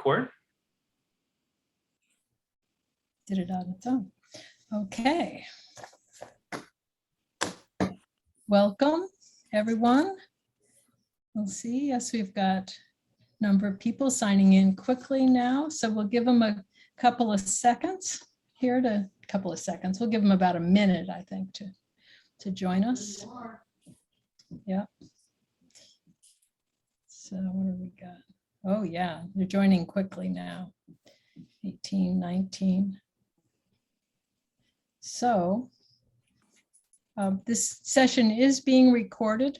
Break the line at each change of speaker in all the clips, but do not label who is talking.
record.
Did it on its own. Okay. Welcome, everyone. We'll see. Yes, we've got a number of people signing in quickly now. So we'll give them a couple of seconds here We'll give them about a minute, I think, to join us. Yeah. So what do we got? Oh, yeah, they're joining quickly now. 18, 19. So this session is being recorded.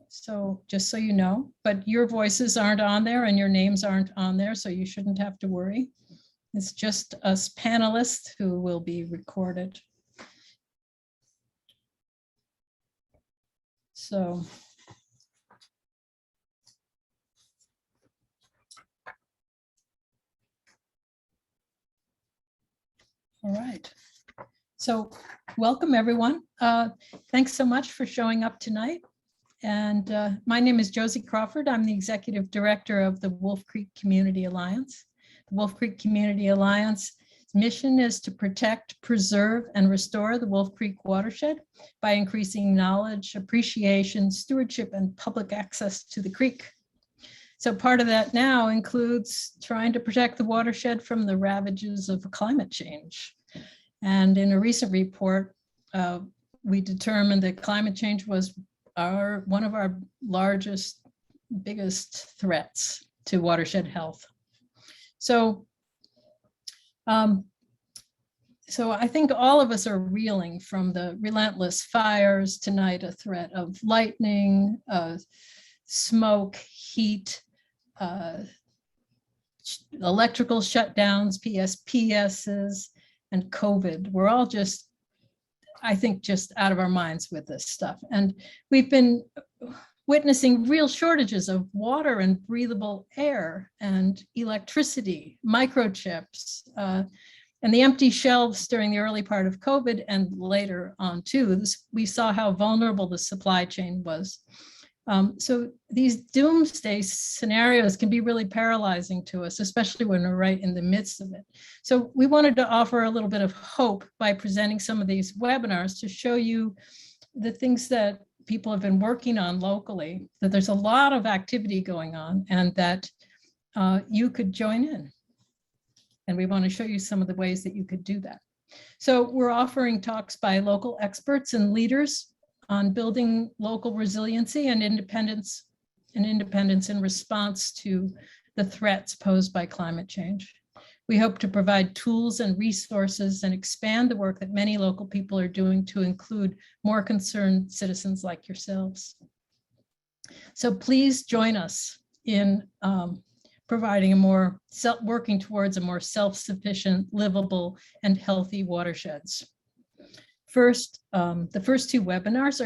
So just so you know, but your voices aren't on there and your names aren't on there, so you shouldn't have to worry. It's just us panelists who will be recorded. So. All right. So welcome, everyone. Thanks so much for showing up tonight. And my name is Josie Crawford. I'm the Executive Director of the Wolf Creek Community Alliance. The Wolf Creek Community Alliance's mission is to protect, preserve, and restore the Wolf Creek watershed by increasing knowledge, appreciation, stewardship, and public access to the creek. So part of that now includes trying to protect the watershed from the ravages of climate change. And in a recent report, we determined that climate change was one of our biggest threats to watershed health. So I think all of us are reeling from the relentless fires tonight, a threat of lightning, smoke, heat, electrical shutdowns, PSPSs, and COVID. We're all just, I think, just out of our minds with this stuff. And we've been witnessing real shortages of water and breathable air and electricity, microchips, and the empty shelves during the early part of COVID and later on too. We saw how vulnerable the supply chain was. So these doomsday scenarios can be really paralyzing to us, especially when we're right in the midst of it. So we wanted to offer a little bit of hope by presenting some of these webinars to show you the things that people have been working on locally, that there's a lot of activity going on and that you could join in. And we want to show you some of the ways that you could do that. So we're offering talks by local experts and leaders on building local resiliency and independence in response to the threats posed by climate change. We hope to provide tools and resources and expand the work that many local people are doing to include more concerned citizens like yourselves. So please join us in providing working towards a more self-sufficient, livable, and healthy watersheds. First, the first two webinars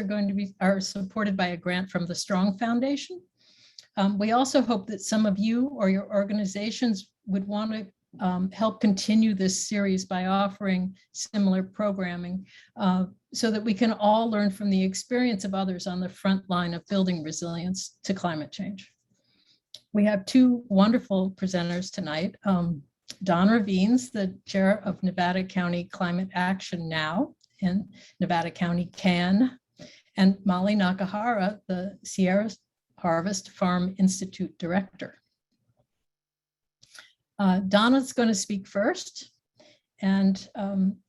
are supported by a grant from the Strong Foundation. We also hope that some of you or your organizations would want to help continue this series by offering similar programming so that we can all learn from the experience of others on the front line of building resilience to climate change. We have two wonderful presenters tonight. Don Rivenes, the chair of Nevada County Climate Action Now, and Nevada County CAN, and Molly Nakahara, the Sierra Harvest Farm Institute director. Donna's going to speak first, and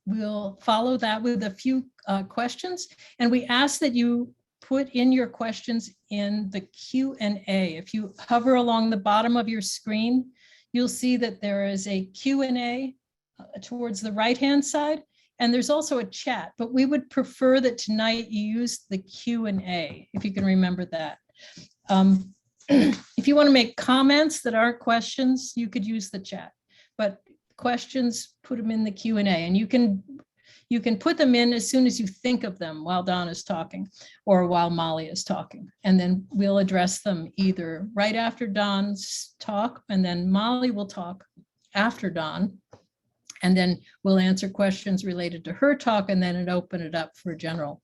we'll follow that with a few questions. And we ask that you put in your questions in the Q&A. If you hover along the bottom of your screen, you'll see that there is a Q&A towards the right-hand side. And there's also a chat, but we would prefer that tonight you use the Q&A, if you can remember that. If you want to make comments that aren't questions, you could use the chat, but questions, put them in the Q&A, and you can put them in as soon as you think of them while Don is talking or while Molly is talking. And then we'll address them either right after Don's talk, and then Molly will talk after Don. And then we'll answer questions related to her talk and then open it up for general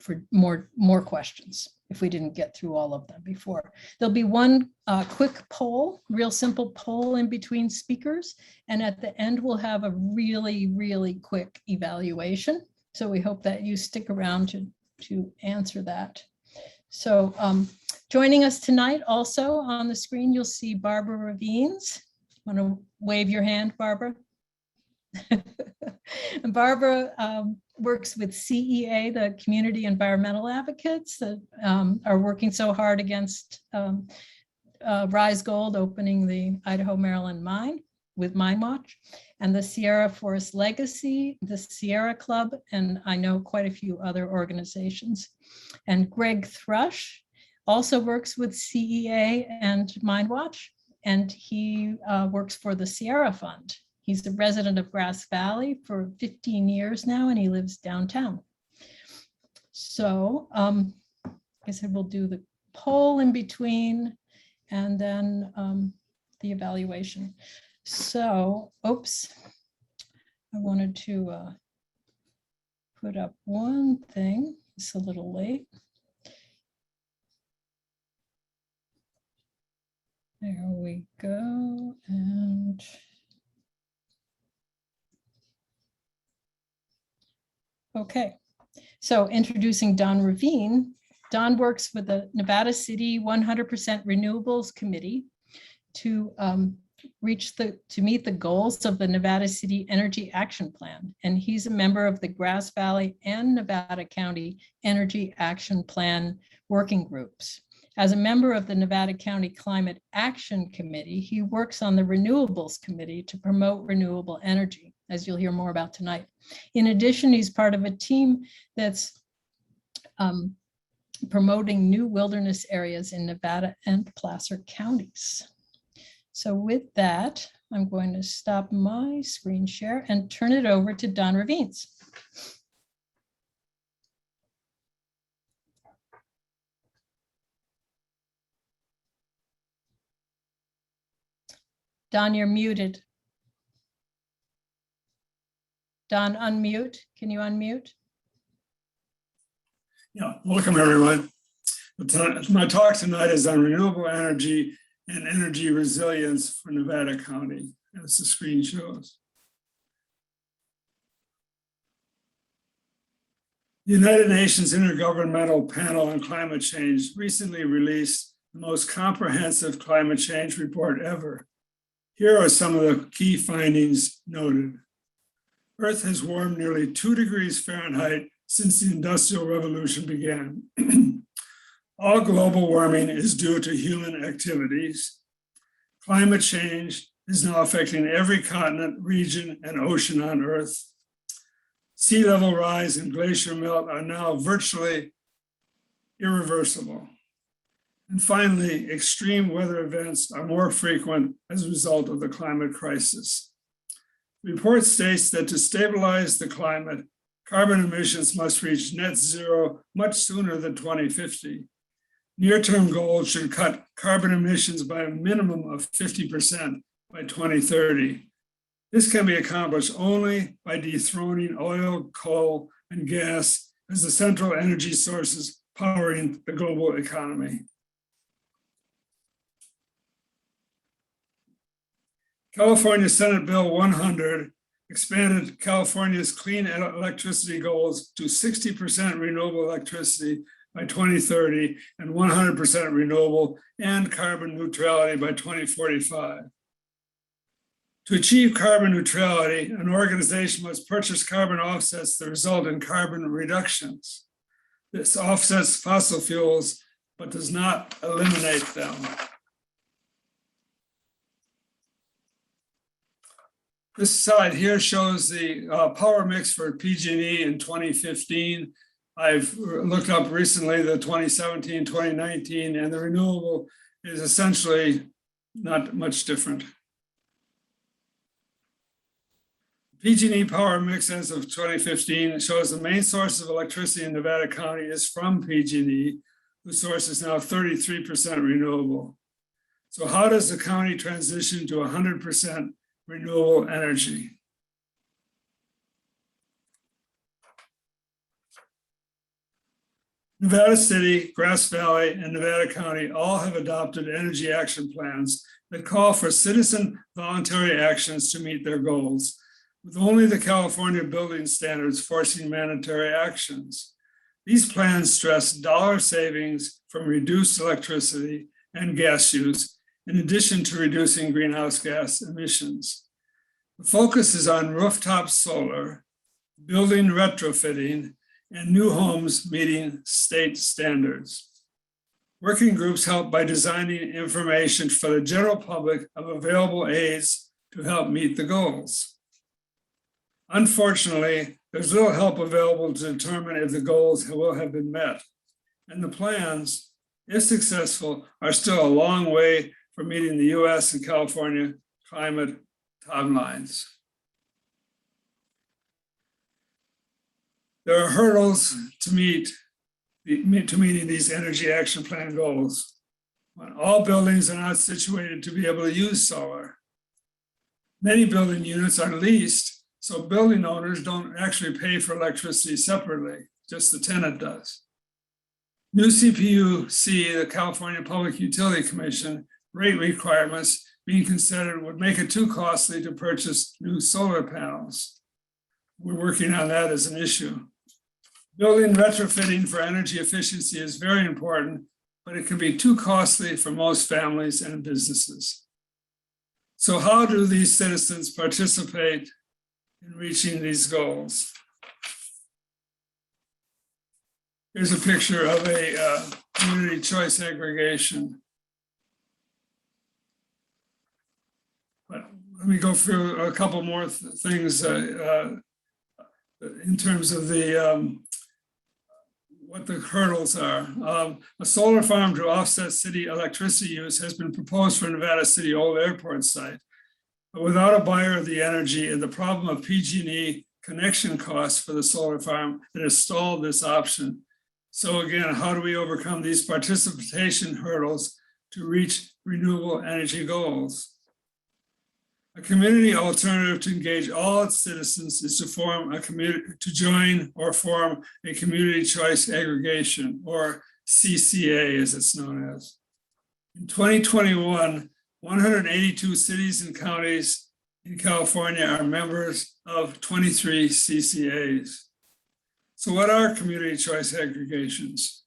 for more questions if we didn't get through all of them before. There'll be one quick poll, real simple poll in between speakers. And at the end, we'll have a really, really quick evaluation. So we hope that you stick around to answer that. So joining us tonight also on the screen, you'll see Barbara Rivenes. Want to wave your hand, Barbara? And Barbara works with CEA, the Community Environmental Advocates that are working so hard against Rise Gold opening the Idaho-Maryland mine with Mine Watch, and the Sierra Forest Legacy, the Sierra Club, and I know quite a few other organizations. And Greg Thrush also works with CEA and Mine Watch, and he works for the Sierra Fund. He's a resident of Grass Valley for 15 years now, and he lives downtown. So like I said, we'll do the poll in between and then the evaluation. So, oops, I wanted to put up one thing. It's a little late. There we go. And okay, so introducing Don Ravine. Don works with the Nevada City 100% Renewables Committee to meet the goals of the Nevada City Energy Action Plan. And he's a member of the Grass Valley and Nevada County Energy Action Plan working groups. As a member of the Nevada County Climate Action Committee, he works on the Renewables Committee to promote renewable energy, as you'll hear more about tonight. In addition, he's part of a team that's promoting new wilderness areas in Nevada and Placer counties. So with that, I'm going to stop my screen share and turn it over to Don Rivenes. Don, you're muted. Don, unmute. Can you unmute?
Yeah, welcome everyone. My talk tonight is on renewable energy and energy resilience for Nevada County, as the screen shows. The United Nations Intergovernmental Panel on Climate Change recently released the most comprehensive climate change report ever. Here are some of the key findings noted. Earth has warmed nearly 2 degrees Fahrenheit since the Industrial Revolution began. All global warming is due to human activities. Climate change is now affecting every continent, region, and ocean on Earth. Sea level rise and glacier melt are now virtually irreversible. And finally, extreme weather events are more frequent as a result of the climate crisis. The report states that to stabilize the climate, carbon emissions must reach net zero much sooner than 2050. Near-term goals should cut carbon emissions by a minimum of 50% by 2030. This can be accomplished only by dethroning oil, coal, and gas as the central energy sources powering the global economy. California Senate Bill 100 expanded California's clean electricity goals to 60% renewable electricity by 2030 and 100% renewable and carbon neutrality by 2045. To achieve carbon neutrality, an organization must purchase carbon offsets that result in carbon reductions. This offsets fossil fuels, but does not eliminate them. This slide here shows the power mix for PG&E in 2015. I've looked up recently the 2017, 2019, and the renewable is essentially not much different. PG&E power mix as of 2015 shows the main source of electricity in Nevada County is from PG&E, whose source is now 33% renewable. So how does the county transition to 100% renewable energy? Nevada City, Grass Valley, and Nevada County all have adopted energy action plans that call for citizen voluntary actions to meet their goals, with only the California building standards forcing mandatory actions. These plans stress dollar savings from reduced electricity and gas use, in addition to reducing greenhouse gas emissions. The focus is on rooftop solar, building retrofitting, and new homes meeting state standards. Working groups help by designing information for the general public of available aids to help meet the goals. Unfortunately, there's little help available to determine if the goals will have been met, and the plans, if successful, are still a long way from meeting the US and California climate timelines. There are hurdles to meeting these energy action plan goals. All buildings are not situated to be able to use solar. Many building units are leased, so building owners don't actually pay for electricity separately, just the tenant does. New CPUC, the California Public Utility Commission, rate requirements being considered would make it too costly to purchase new solar panels. We're working on that as an issue. Building retrofitting for energy efficiency is very important, but it can be too costly for most families and businesses. So how do these citizens participate in reaching these goals? Here's a picture of a community choice aggregation. But let me go through a couple more things in terms of the what the hurdles are. A solar farm to offset city electricity use has been proposed for Nevada City Old Airport site, but without a buyer of the energy and the problem of PG&E connection costs for the solar farm, it has stalled this option. So again, how do we overcome these participation hurdles to reach renewable energy goals? A community alternative to engage all its citizens is to form a community, to join or form a community choice aggregation, or CCA as it's known as. In 2021, 182 cities and counties in California are members of 23 CCAs. So what are community choice aggregations?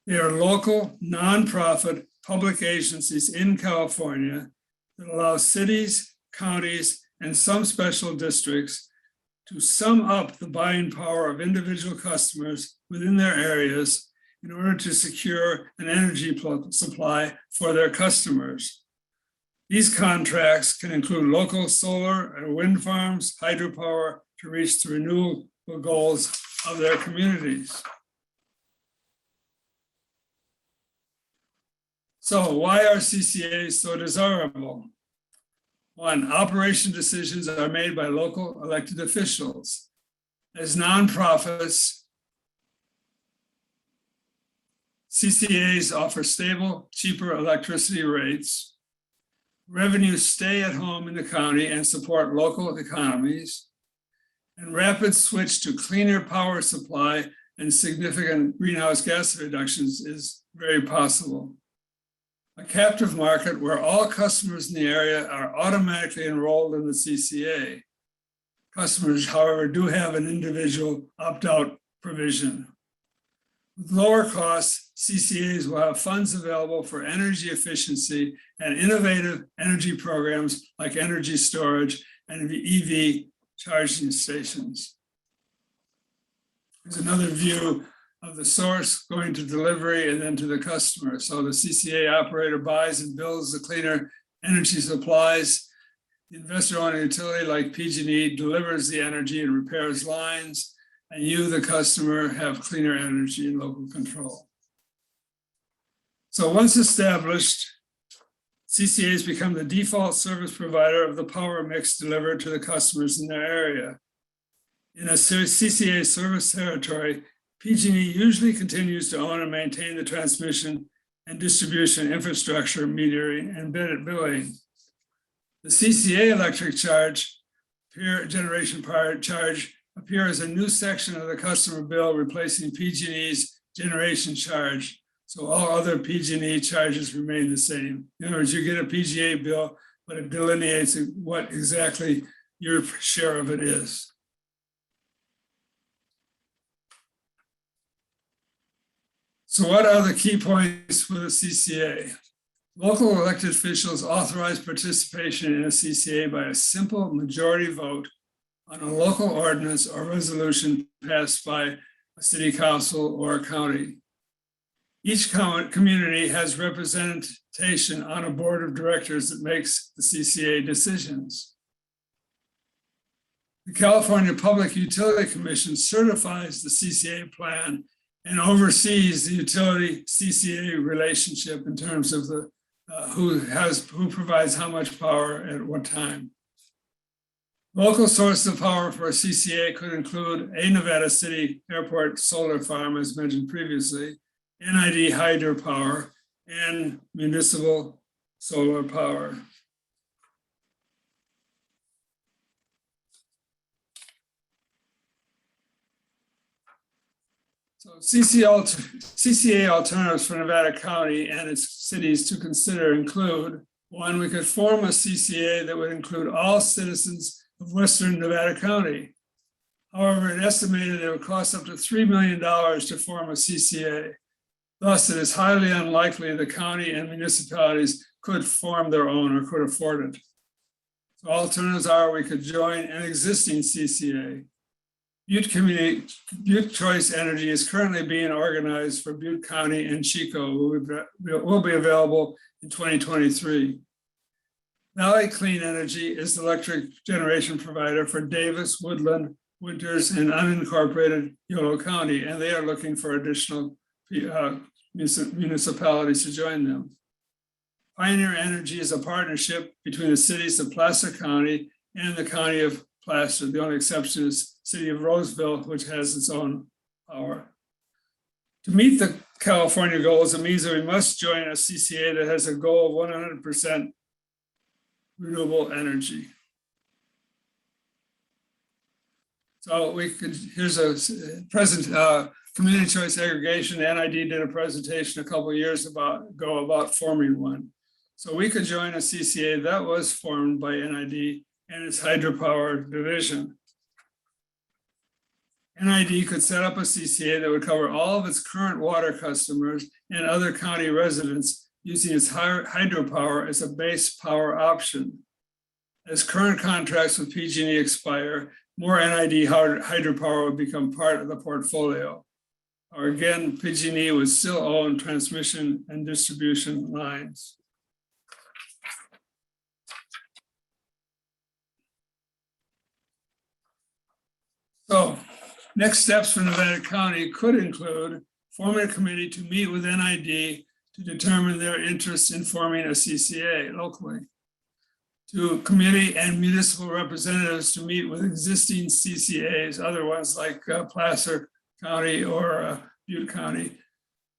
They are local, nonprofit public agencies in California that allow cities, counties, and some special districts to sum up the buying power of individual customers within their areas in order to secure an energy supply for their customers. These contracts can include local solar and wind farms, hydropower to reach the renewable goals of their communities. So why are CCAs so desirable? One, operation decisions are made by local elected officials. As nonprofits, CCAs offer stable, cheaper electricity rates. Revenues stay at home in the county and support local economies. And rapid switch to cleaner power supply and significant greenhouse gas reductions is very possible. A captive market where all customers in the area are automatically enrolled in the CCA. Customers, however, do have an individual opt-out provision. With lower costs, CCAs will have funds available for energy efficiency and innovative energy programs like energy storage and EV charging stations. Here's another view of the source going to delivery and then to the customer. So the CCA operator buys and builds the cleaner energy supplies. The investor-owned utility like PG&E delivers the energy and repairs lines, and you, the customer, have cleaner energy and local control. So once established, CCAs become the default service provider of the power mix delivered to the customers in their area. In a CCA service territory, PG&E usually continues to own and maintain the transmission and distribution infrastructure, metering, and billing. The CCA electric charge, generation charge, appear as a new section of the customer bill, replacing PG&E's generation charge. So all other PG&E charges remain the same. In other words, you get a PGA bill, but it delineates what exactly your share of it is. So what are the key points for the CCA? Local elected officials authorize participation in a CCA by a simple majority vote on a local ordinance or resolution passed by a city council or a county. Each community has representation on a board of directors that makes the CCA decisions. The California Public Utility Commission certifies the CCA plan and oversees the utility CCA relationship in terms of the who provides how much power at what time. Local sources of power for a CCA could include a Nevada City Airport solar farm, as mentioned previously, NID hydropower, and municipal solar power. So CCA alternatives for Nevada County and its cities to consider include: one, we could form a CCA that would include all citizens of Western Nevada County. However, it estimated it would cost up to $3 million to form a CCA. Thus, it is highly unlikely the county and municipalities could form their own or could afford it. So alternatives are: we could join an existing CCA. Butte Choice Energy is currently being organized for Butte County and Chico, will be available in 2023. Valley Clean Energy is the electric generation provider for Davis, Woodland, Winters, and unincorporated Yolo County, and they are looking for additional municipalities to join them. Pioneer Energy is a partnership between the cities of Placer County and the county of Placer. The only exception is city of Roseville, which has its own power. To meet the California goals, it means that we must join a CCA that has a goal of 100% renewable energy. So here's a present community choice aggregation. The NID did a presentation a couple of years ago about forming one. So we could join a CCA that was formed by NID and its hydropower division. NID could set up a CCA that would cover all of its current water customers and other county residents using its hydropower as a base power option. As current contracts with PG&E expire, more NID hydropower would become part of the portfolio. Or again, PG&E would still own transmission and distribution lines. So, next steps for Nevada County could include forming a committee to meet with NID to determine their interest in forming a CCA locally. To committee and municipal representatives to meet with existing CCAs, other ones like Placer County or Butte County,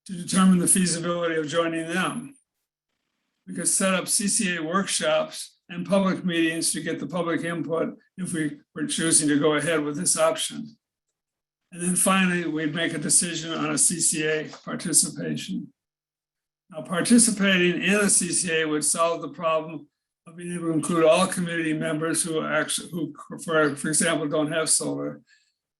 to determine the feasibility of joining them. We could set up CCA workshops and public meetings to get the public input if we were choosing to go ahead with this option. And then finally, we'd make a decision on a CCA participation. Now, participating in a CCA would solve the problem of being able to include all community members who for example, don't have solar,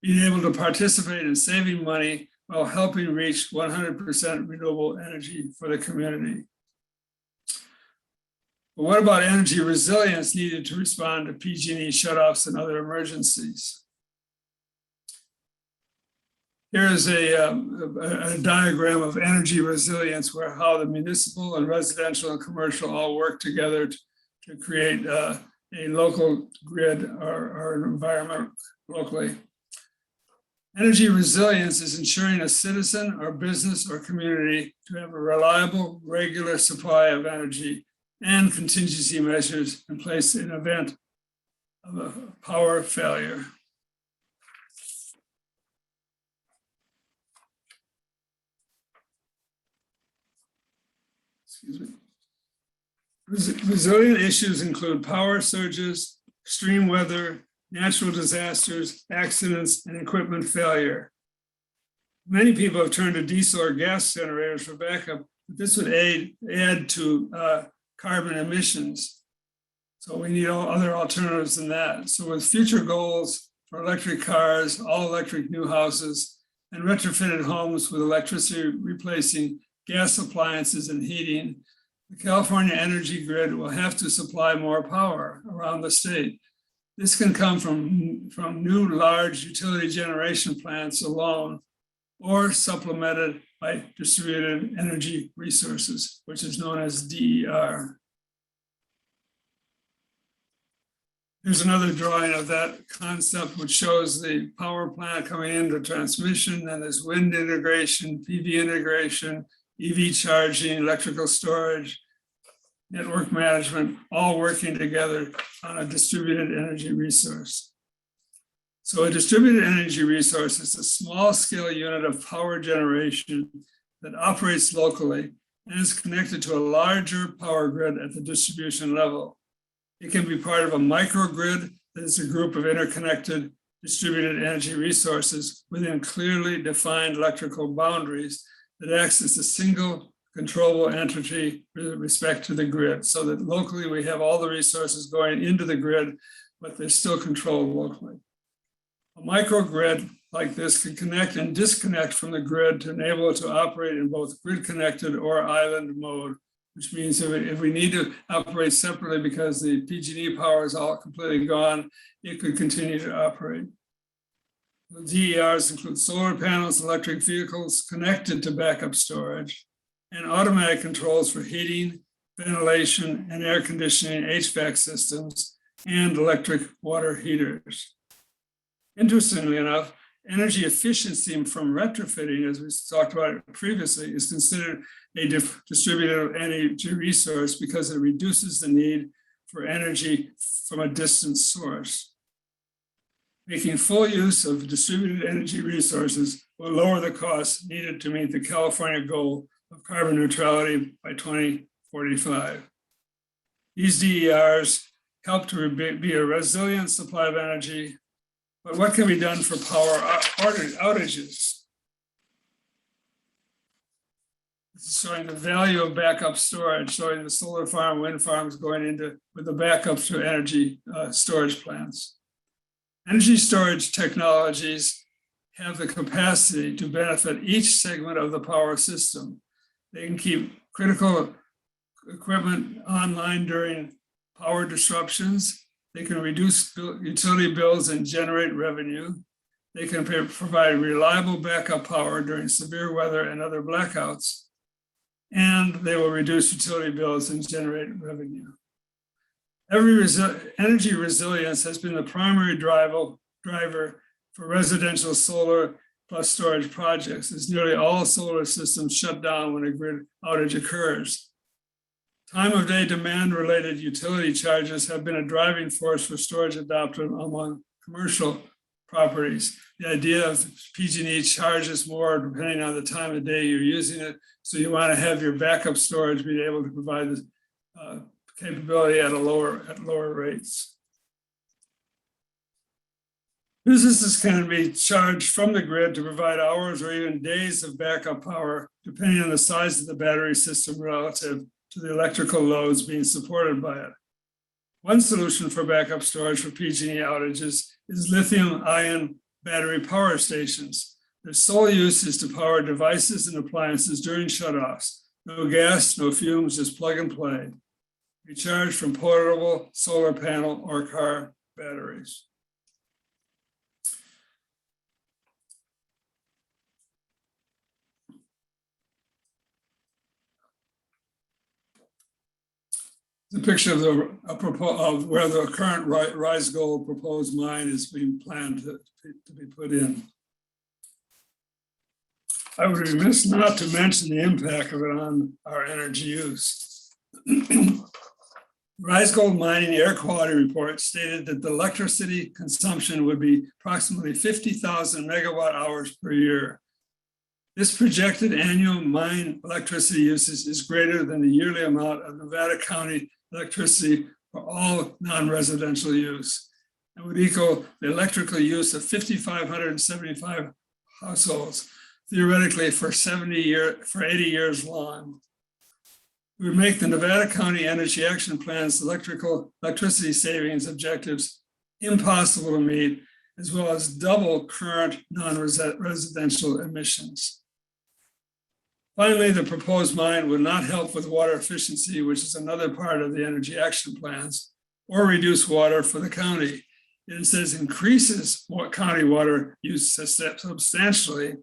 being able to participate in saving money while helping reach 100% renewable energy for the community. But what about energy resilience needed to respond to PG&E shutoffs and other emergencies? Here is a diagram of energy resilience, where how the municipal and residential and commercial all work together to create a local grid or an environment locally. Energy resilience is ensuring a citizen or business or community to have a reliable, regular supply of energy and contingency measures in place in event of a power failure. Excuse me. Resilient issues include power surges, extreme weather, natural disasters, accidents, and equipment failure. Many people have turned to diesel or gas generators for backup, but this would add to carbon emissions. So we need all other alternatives than that. So with future goals for electric cars, all electric new houses, and retrofitted homes with electricity replacing gas appliances and heating, the California energy grid will have to supply more power around the state. This can come from new large utility generation plants alone, or supplemented by distributed energy resources, which is known as DER. Here's another drawing of that concept, which shows the power plant coming into transmission, and there's wind integration, PV integration, EV charging, electrical storage, network management, all working together on a distributed energy resource. So a distributed energy resource is a small scale unit of power generation that operates locally and is connected to a larger power grid at the distribution level. It can be part of a microgrid that is a group of interconnected distributed energy resources within clearly defined electrical boundaries that acts as a single controllable entity with respect to the grid, so that locally we have all the resources going into the grid, but they're still controlled locally. A microgrid like this can connect and disconnect from the grid to enable it to operate in both grid connected or island mode, which means if we need to operate separately because the PG&E power is all completely gone, it could continue to operate. The DERs include solar panels, electric vehicles connected to backup storage, and automatic controls for heating, ventilation, and air conditioning, HVAC systems, and electric water heaters. Interestingly enough, energy efficiency from retrofitting, as we talked about previously, is considered a distributed energy resource because it reduces the need for energy from a distant source. Making full use of distributed energy resources will lower the costs needed to meet the California goal of carbon neutrality by 2045. These DERs help to be a resilient supply of energy, but what can be done for power outages? This is showing the value of backup storage, showing the solar farm, wind farms going into with the backup to energy storage plants. Energy storage technologies have the capacity to benefit each segment of the power system. They can keep critical equipment online during power disruptions. They can reduce utility bills and generate revenue. They can provide reliable backup power during severe weather and other blackouts. And they will reduce utility bills and generate revenue. Energy resilience has been the primary driver for residential solar plus storage projects, as nearly all solar systems shut down when a grid outage occurs. Time of day demand related utility charges have been a driving force for storage adoption among commercial properties. The idea of PG&E charges more depending on the time of day you're using it. So you want to have your backup storage be able to provide the capability at lower rates. Businesses can be charged from the grid to provide hours or even days of backup power, depending on the size of the battery system relative to the electrical loads being supported by it. One solution for backup storage for PG&E outages is lithium-ion battery power stations. Their sole use is to power devices and appliances during shutoffs. No gas, no fumes, just plug and play. Recharged from portable solar panel or car batteries. The picture of where the current Rise Gold proposed mine is being planned to be put in. I would be remiss not to mention the impact of it on our energy use. Rise Gold Mining Air Quality Report stated that the electricity consumption would be approximately 50,000 megawatt hours per year. This projected annual mine electricity usage is greater than the yearly amount of Nevada County electricity for all non-residential use, and would equal the electrical use of 5,575 households. theoretically for 80 years long. We would make the Nevada County Energy Action Plan's electricity savings objectives impossible to meet, as well as double current non-residential emissions. Finally, the proposed mine would not help with water efficiency, which is another part of the energy action plans, or reduce water for the county. It instead increases county water use substantially,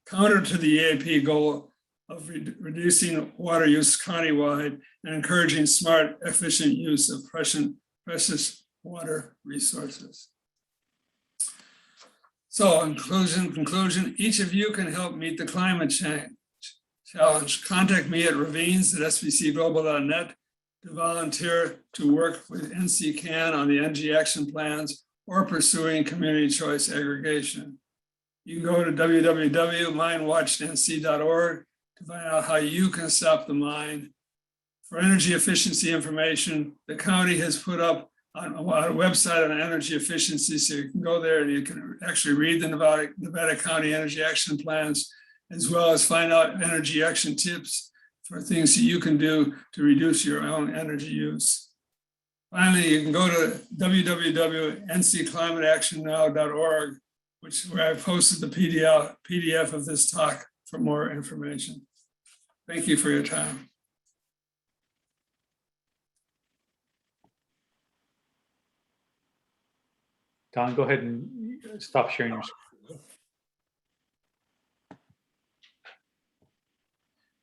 counter to the EAP goal of reducing water use countywide and encouraging smart, efficient use of precious water resources. So in conclusion, each of you can help meet the climate change challenge. Contact me at Rivenes@svcglobal.net to volunteer to work with NCCAN on the energy action plans or pursuing community choice aggregation. You can go to www.minewatchnc.org to find out how you can stop the mine. For energy efficiency information, the county has put up on a website on energy efficiency, so you can go there and you can actually read the Nevada County Energy Action Plans, as well as find out energy action tips for things that you can do to reduce your own energy use. Finally, you can go to www.nclimateactionnow.org, where I've posted the PDF of this talk for more information. Thank you for your time.
Don, go ahead and stop sharing your screen.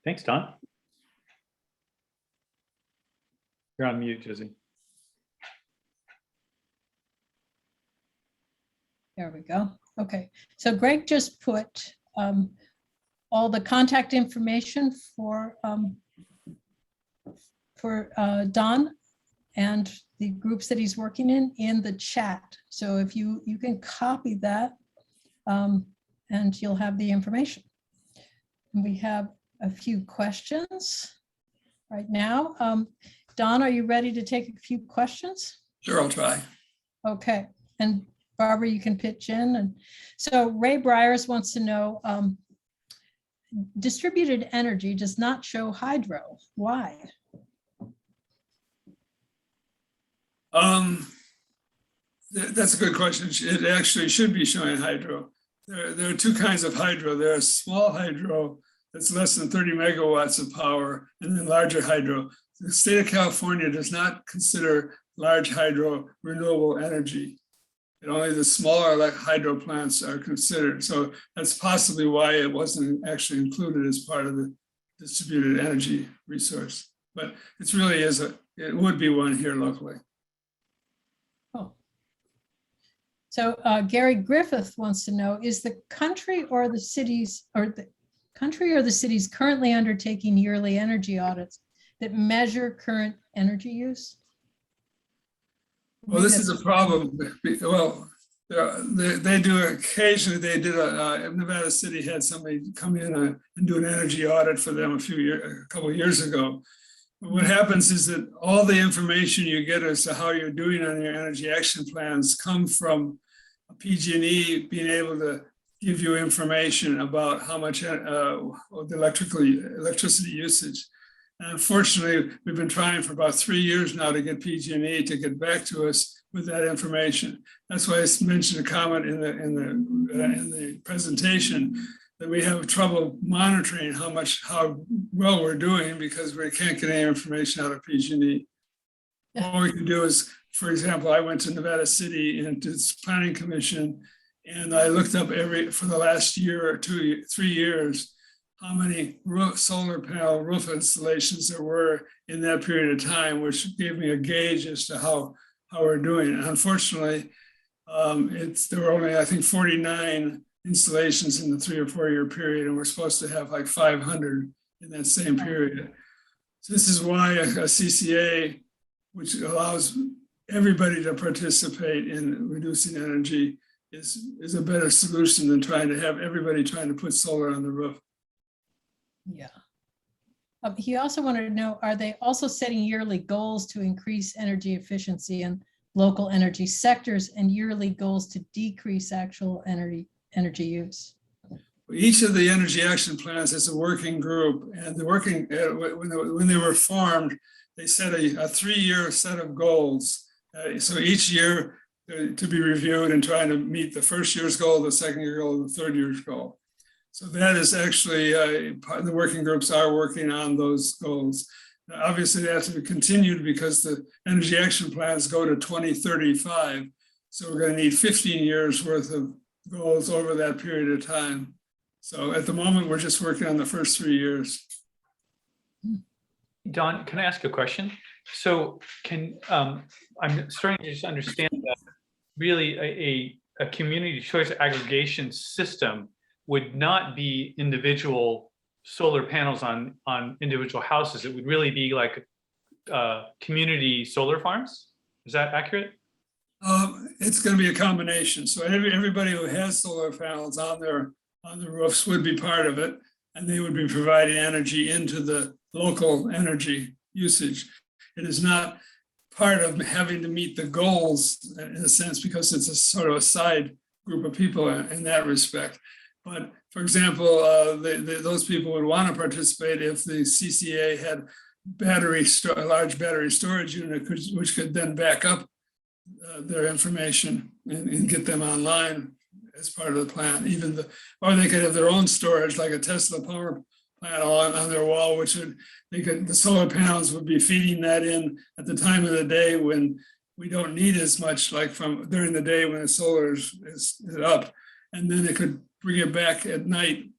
Thanks, Don. You're on mute, Josie.
There we go. Okay, so Greg just put all the contact information for Don and the groups that he's working in the chat. So if you can copy that and you'll have the information. And we have a few questions right now. Don, are you ready to take a few questions?
Sure, I'll try.
Okay, and Barbara, you can pitch in. And so Ray Briers wants to know, distributed energy does not show hydro. Why?
That's a good question. It actually should be showing hydro. There are two kinds of hydro. There's small hydro that's less than 30 megawatts of power, and then larger hydro. The state of California does not consider large hydro renewable energy. And only the smaller hydro plants are considered. So that's possibly why it wasn't actually included as part of the distributed energy resource. But it really is it would be one here locally.
Oh. So Gary Griffith wants to know, is the country or the cities currently undertaking yearly energy audits that measure current energy use?
Well, this is a problem. Well, they do occasionally. They did Nevada City had somebody come in and do an energy audit for them a couple of years ago. But what happens is that all the information you get as to how you're doing on your energy action plans come from PG&E being able to give you information about how much electricity usage. And unfortunately, we've been trying for about 3 years now to get PG&E to get back to us with that information. That's why I mentioned a comment in the presentation that we have trouble monitoring how well we're doing because we can't get any information out of PG&E. All we can do is, for example, I went to Nevada City and did this planning commission, and I looked up for the last year or 3 years, how many solar panel roof installations there were in that period of time, which gave me a gauge as to how we're doing. And unfortunately, there were only, I think, 49 installations in the 3 or 4 year period, and we're supposed to have like 500 in that same period. So this is why a CCA, which allows everybody to participate in reducing energy, is a better solution than trying to have everybody trying to put solar on the roof.
Yeah. He also wanted to know, are they also setting yearly goals to increase energy efficiency in local energy sectors and yearly goals to decrease actual energy use?
Each of the energy action plans is a working group, and the working when they were formed, they set a 3-year set of goals. So each year to be reviewed and trying to meet the first year's goal, the second year goal, the third year's goal. So that is actually the working groups are working on those goals. Now, obviously, they have to be continued because the energy action plans go to 2035. So we're going to need 15 years worth of goals over that period of time. So at the moment, we're just working on the first 3 years.
Don, can I ask a question? So I'm starting to just understand that really a community choice aggregation system would not be individual solar panels on individual houses. It would really be like community solar farms. Is that accurate?
It's going to be a combination. So everybody who has solar panels on the roofs would be part of it, and they would be providing energy into the local energy usage. It is not part of having to meet the goals in a sense, because it's a sort of a side group of people in that respect. But for example, those people would want to participate if the CCA had a large battery storage unit, which could then back up their information and get them online as part of the plan. Or they could have their own storage, like a Tesla power plant on their wall, which the solar panels would be feeding that in at the time of the day when we don't need as much, like from during the day when the solar is up, and then it could bring it back at night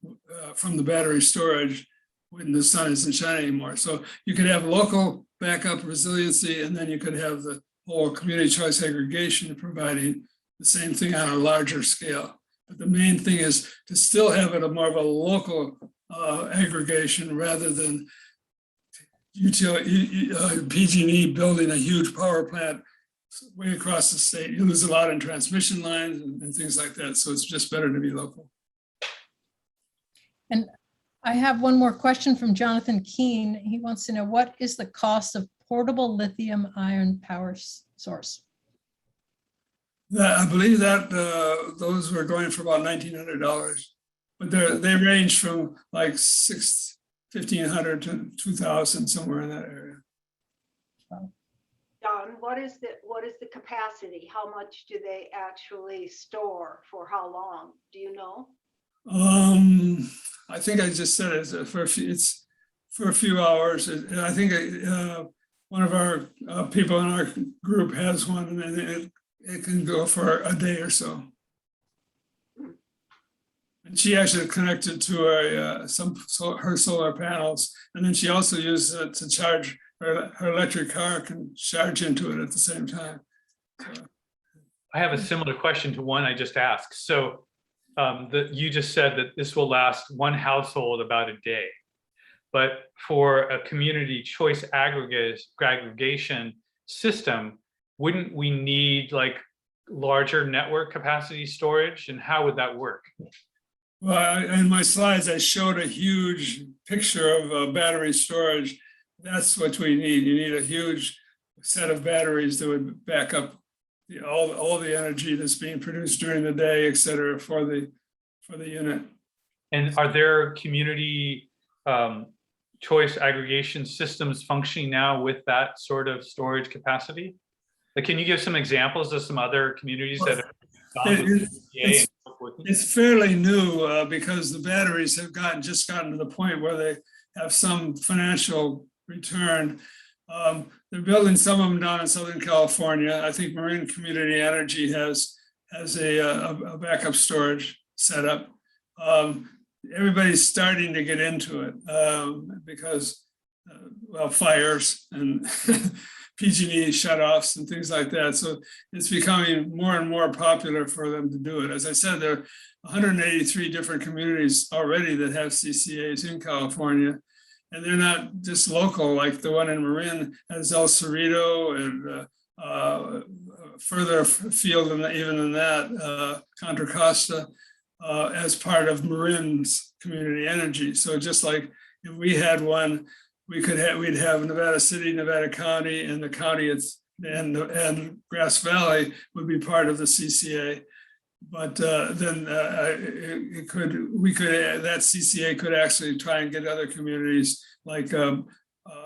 from the battery storage when the sun isn't shining anymore. So you could have local backup resiliency, and then you could have the whole community choice aggregation providing the same thing on a larger scale. But the main thing is to still have it more of a local aggregation rather than PG&E building a huge power plant way across the state. You lose a lot in transmission lines and things like that. So it's just better to be local.
And I have one more question from Jonathan Keene. He wants to know, what is the cost of portable lithium-ion power source?
I believe that those were going for about $1,900, but they range from like $1,500 to $2,000, somewhere in that area.
Don, what is the capacity? How much do they actually store? For how long? Do you know?
I think I just said it's for a few hours. And I think one of our people in our group has one, and then it can go for a day or so. And she actually connected to her solar panels, and then she also uses it to charge her electric car, can charge into it at the same time. So.
I have a similar question to one I just asked. So you just said that this will last one household about a day, but for a community choice aggregation system, wouldn't we need like larger network capacity storage, and how would that work?
Well, in my slides, I showed a huge picture of battery storage. That's what we need. You need a huge set of batteries that would back up all the energy that's being produced during the day, et cetera, for the unit. And
are there community choice aggregation systems functioning now with that sort of storage capacity? Like, can you give some examples of some other communities that have gone with CCA?
It's fairly new because the batteries have just gotten to the point where they have some financial return. They're building some of them down in Southern California. I think Marine Community Energy has a backup storage setup. Everybody's starting to get into it because, well, fires and PG&E shutoffs and things like that. So it's becoming more and more popular for them to do it. As I said, there are 183 different communities already that have CCAs in California. And they're not just local, like the one in Marin has El Cerrito, and further afield even than that, Contra Costa, as part of Marin's community energy. So just like if we had one, we'd have Nevada City, Nevada County, and the county and Grass Valley would be part of the CCA. But then that CCA could actually try and get other communities like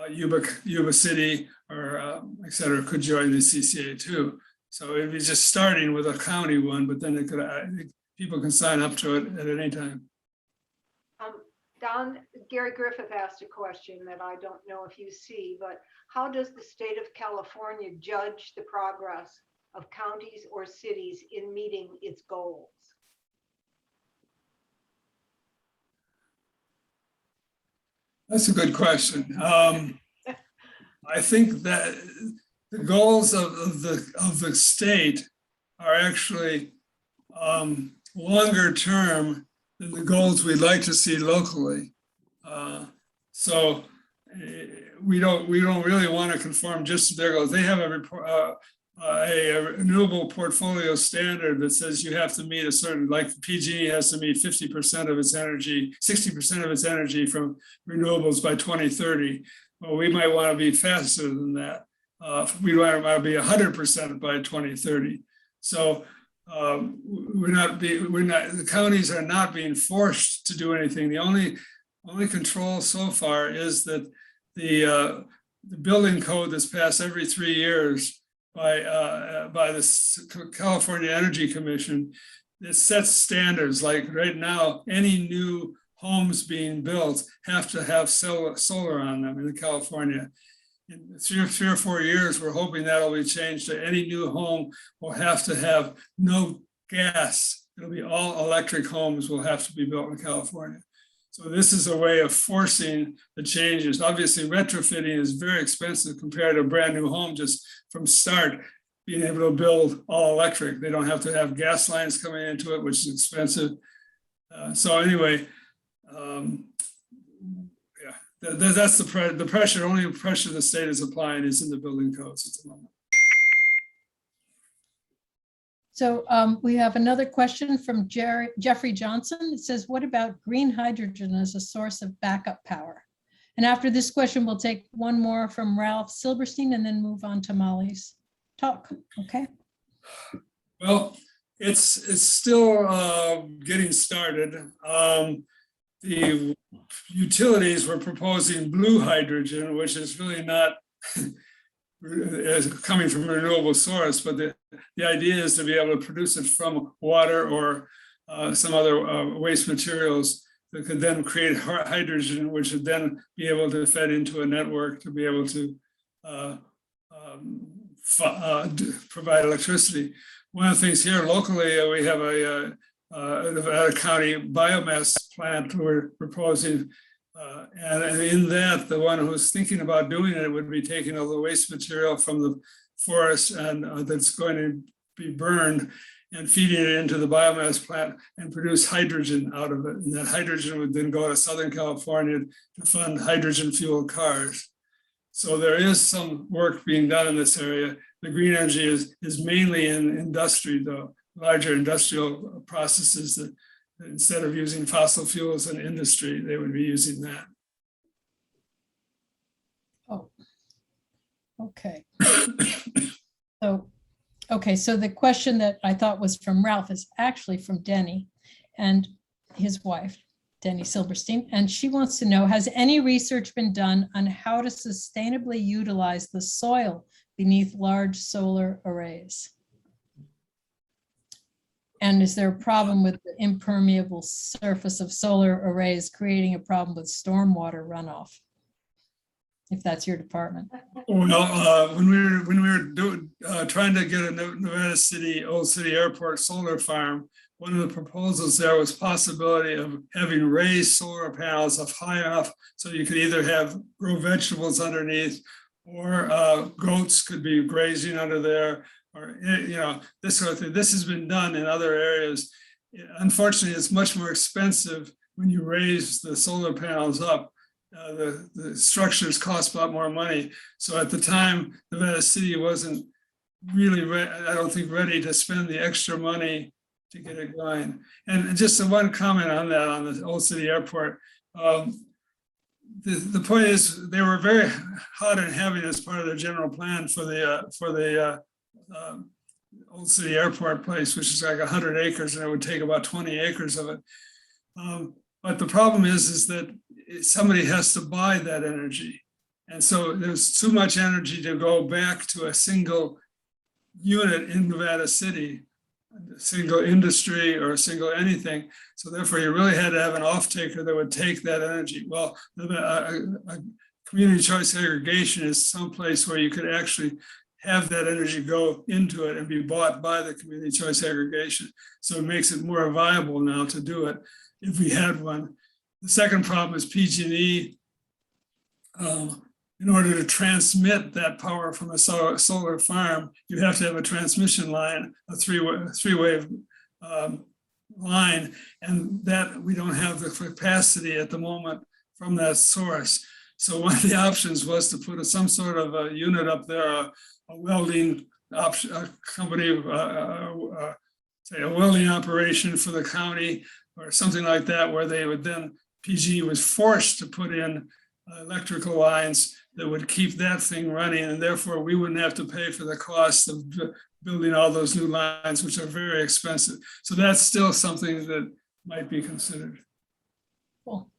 Yuba City or et cetera could join the CCA too. So it'd be just starting with a county one, but then it could people can sign up to it at any time.
Don, Gary Griffith asked a question that I don't know if you see, but how does the state of California judge the progress of counties or cities in meeting its goals?
That's a good question. I think that the goals of the state are actually longer term than the goals we'd like to see locally. So we don't really want to conform just to their goals. They have a renewable portfolio standard that says you have to meet a certain, like PG has to meet 50% of its energy, 60% of its energy from renewables by 2030. Well, we might want to be faster than that. We want to be 100% by 2030. So the counties are not being forced to do anything. The only control so far is that the building code that's passed every 3 years by the California Energy Commission, it sets standards. Like right now, any new homes being built have to have solar on them in California. In 3 or 4 years, we're hoping that'll be changed to any new home will have to have no gas. It'll be all electric homes will have to be built in California. So this is a way of forcing the changes. Obviously, retrofitting is very expensive compared to a brand new home just from start, being able to build all electric. They don't have to have gas lines coming into it, which is expensive. So anyway, that's the pressure. Only pressure the state is applying is in the building codes at the moment.
So we have another question from Jeffrey Johnson. It says, what about green hydrogen as a source of backup power? And after this question, we'll take one more from Ralph Silberstein and then move on to Molly's talk. Okay.
Well, it's still getting started. The utilities were proposing blue hydrogen, which is really not coming from a renewable source, but the idea is to be able to produce it from water or some other waste materials that could then create hydrogen, which would then be able to fed into a network to be able to provide electricity. One of the things here locally, we have a county biomass plant we're proposing. And in that, the one who's thinking about doing it would be taking all the waste material from the forest and that's going to be burned and feeding it into the biomass plant and produce hydrogen out of it. And that hydrogen would then go to Southern California to fund hydrogen fueled cars. So there is some work being done in this area. The green energy is mainly in industry, though, larger industrial processes that instead of using fossil fuels in industry, they would be using that.
Oh, okay. So the question that I thought was from Ralph is actually from Denny and his wife, Denny Silberstein. And she wants to know, has any research been done on how to sustainably utilize the soil beneath large solar arrays? And is there a problem with the impermeable surface of solar arrays creating a problem with stormwater runoff? If that's your department.
Well, when we were trying to get a Nevada City, Old City Airport solar farm, one of the proposals there was possibility of having raised solar panels up high enough so you could either grow vegetables underneath, or goats could be grazing under there, or this sort of thing. This has been done in other areas. Unfortunately, it's much more expensive when you raise the solar panels up. The structures cost a lot more money. So at the time, Nevada City wasn't really, I don't think, ready to spend the extra money to get it going. And just one comment on that, on the Old City Airport. The point is, they were very hot and heavy as part of their general plan for the Old City Airport place, which is like 100 acres, and it would take about 20 acres of it. But the problem is that somebody has to buy that energy. And so there's too much energy to go back to a single unit in Nevada City, a single industry or a single anything. So therefore, you really had to have an off-taker that would take that energy. Well, a community choice aggregation is someplace where you could actually have that energy go into it and be bought by the community choice aggregation. So it makes it more viable now to do it if we had one. The second problem is PG&E. In order to transmit that power from a solar farm, you have to have a transmission line, a three-wave line, and that we don't have the capacity at the moment from that source. So one of the options was to put some sort of a unit up there, a welding option, a company, say a welding operation for the county or something like that, where they would then, PG was forced to put in electrical lines that would keep that thing running, and therefore we wouldn't have to pay for the cost of building all those new lines, which are very expensive. So that's still something that might be considered.
Cool.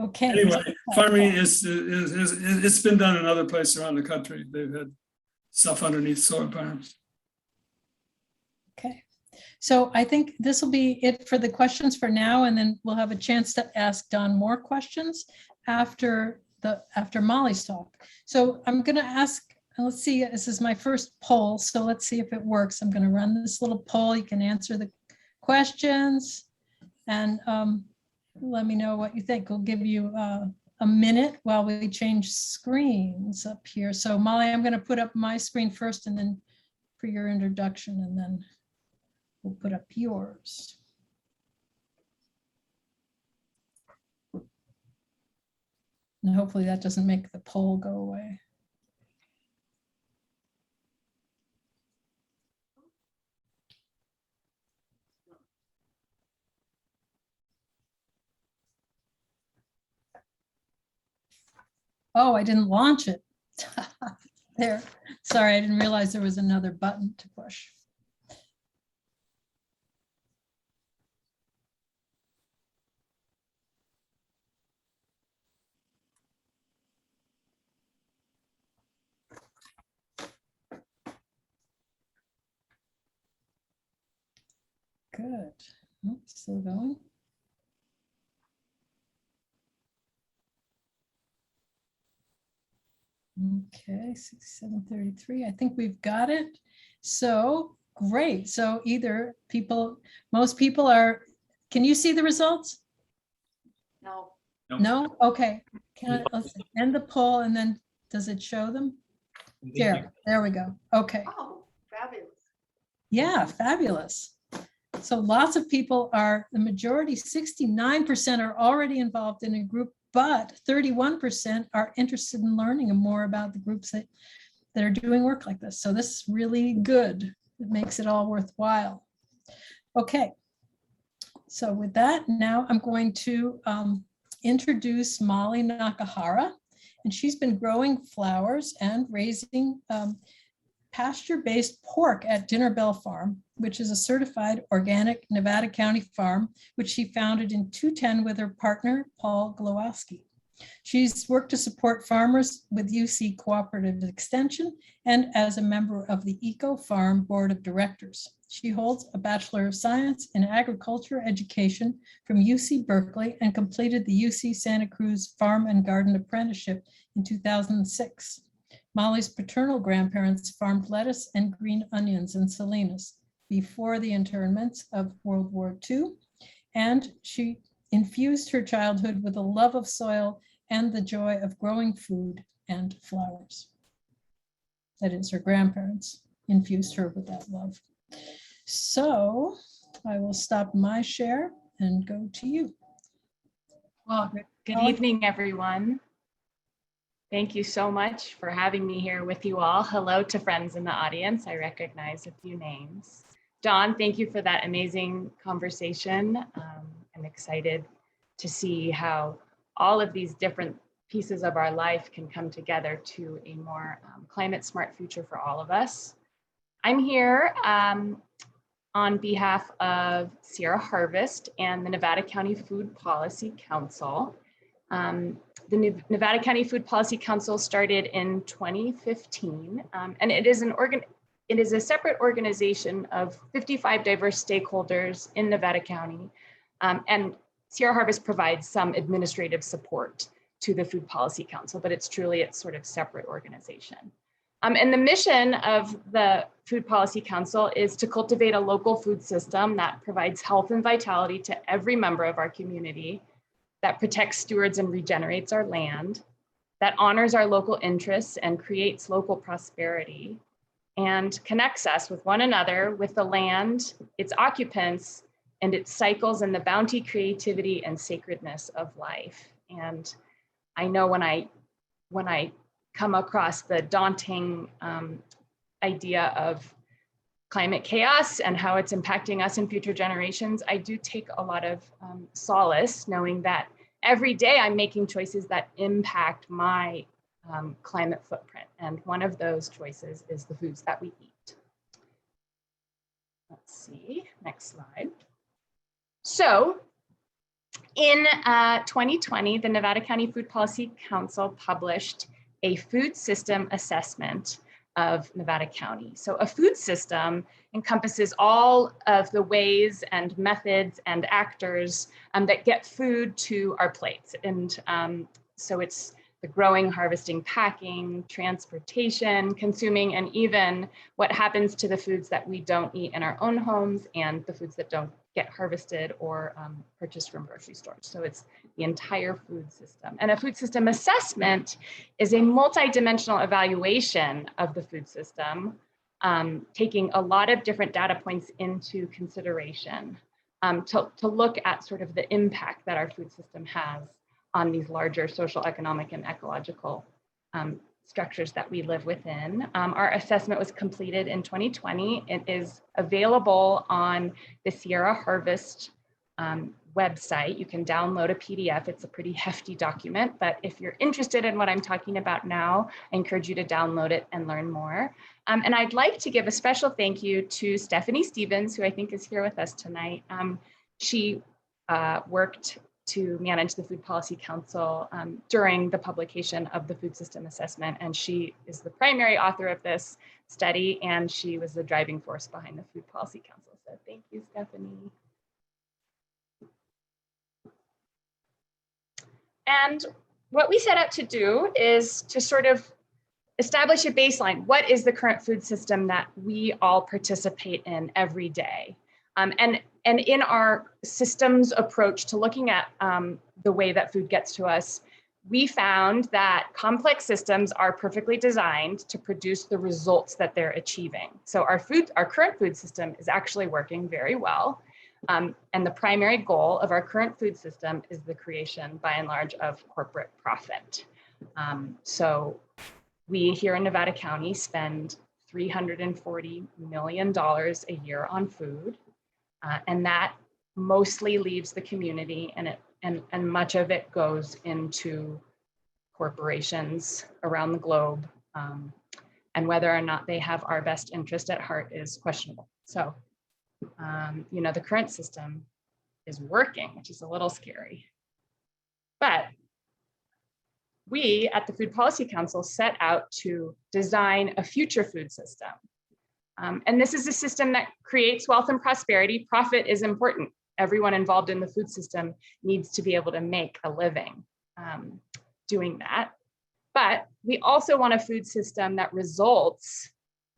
Okay.
Anyway, farming it's been done in other places around the country. They've had stuff underneath solar farms.
Okay. So I think this will be it for the questions for now, and then we'll have a chance to ask Don more questions after Molly's talk. So I'm going to ask, let's see, this is my first poll, so let's see if it works. I'm going to run this little poll. You can answer the questions and let me know what you think. We'll give you a minute while we change screens up here. So Molly, I'm going to put up my screen first and then for your introduction, and then we'll put up yours. And hopefully that doesn't make the poll go away. Oh, I didn't launch it. There. Sorry, I didn't realize there was another button to push. Good. Oh, still going. Okay, 6733. I think we've got it. So great. So either most people are, can you see the results?
No.
No? Okay. Let's end the poll and then does it show them? There we go. Okay.
Oh, fabulous.
Yeah, fabulous. So lots of people are, the majority, 69% are already involved in a group, but 31% are interested in learning more about the groups that are doing work like this. So this is really good. It makes it all worthwhile. Okay. So with that, now I'm going to introduce Molly Nakahara, and she's been growing flowers and raising pasture-based pork at Dinner Bell Farm, which is a certified organic Nevada County farm, which she founded in 2010 with her partner, Paul Glowowski. She's worked to support farmers with UC Cooperative Extension and as a member of the Eco Farm Board of Directors. She holds a Bachelor of Science in Agriculture Education from UC Berkeley and completed the UC Santa Cruz Farm and Garden Apprenticeship in 2006. Molly's paternal grandparents farmed lettuce and green onions in Salinas before the internments of World War II, and she infused her childhood with a love of soil and the joy of growing food and flowers. That is, her grandparents infused her with that love. So I will stop my share and go to you.
Well, good evening, everyone. Thank you so much for having me here with you all. Hello to friends in the audience. I recognize a few names. Dawn, thank you for that amazing conversation. I'm excited to see how all of these different pieces of our life can come together to a more climate smart future for all of us. I'm here on behalf of Sierra Harvest and the Nevada County Food Policy Council. The Nevada County Food Policy Council started in 2015, and it is a separate organization of 55 diverse stakeholders in Nevada County, and Sierra Harvest provides some administrative support to the Food Policy Council, but it's truly its sort of separate organization. And the mission of the Food Policy Council is to cultivate a local food system that provides health and vitality to every member of our community, that protects, stewards, and regenerates our land, that honors our local interests and creates local prosperity, and connects us with one another, with the land, its occupants, and its cycles, and the bounty, creativity, and sacredness of life. And I know when I come across the daunting idea of climate chaos and how it's impacting us and future generations, I do take a lot of solace knowing that every day I'm making choices that impact my climate footprint. And one of those choices is the foods that we eat. Let's see, next slide. So in 2020, the Nevada County Food Policy Council published a food system assessment of Nevada County. So a food system encompasses all of the ways and methods and actors that get food to our plates. And so it's the growing, harvesting, packing, transportation, consuming, and even what happens to the foods that we don't eat in our own homes and the foods that don't get harvested or purchased from grocery stores. So it's the entire food system. And a food system assessment is a multi-dimensional evaluation of the food system, taking a lot of different data points into consideration to look at sort of the impact that our food system has on these larger social, economic, and ecological structures that we live within. Our assessment was completed in 2020. It is available on the Sierra Harvest website. You can download a PDF. It's a pretty hefty document, but if you're interested in what I'm talking about now, I encourage you to download it and learn more. And I'd like to give a special thank you to Stephanie Stevens, who I think is here with us tonight. She worked to manage the Food Policy Council during the publication of the food system assessment. And she is the primary author of this study, and she was the driving force behind the Food Policy Council. So thank you, Stephanie. And what we set out to do is to sort of establish a baseline. What is the current food system that we all participate in every day? And in our systems approach to looking at the way that food gets to us, we found that complex systems are perfectly designed to produce the results that they're achieving. So our current food system is actually working very well. And the primary goal of our current food system is the creation, by and large, of corporate profit. So we here in Nevada County spend $340 million a year on food. And that mostly leaves the community, and much of it goes into corporations around the globe. And whether or not they have our best interest at heart is questionable. So, the current system is working, which is a little scary. But we at the Food Policy Council set out to design a future food system. And this is a system that creates wealth and prosperity. Profit is important. Everyone involved in the food system needs to be able to make a living doing that. But we also want a food system that results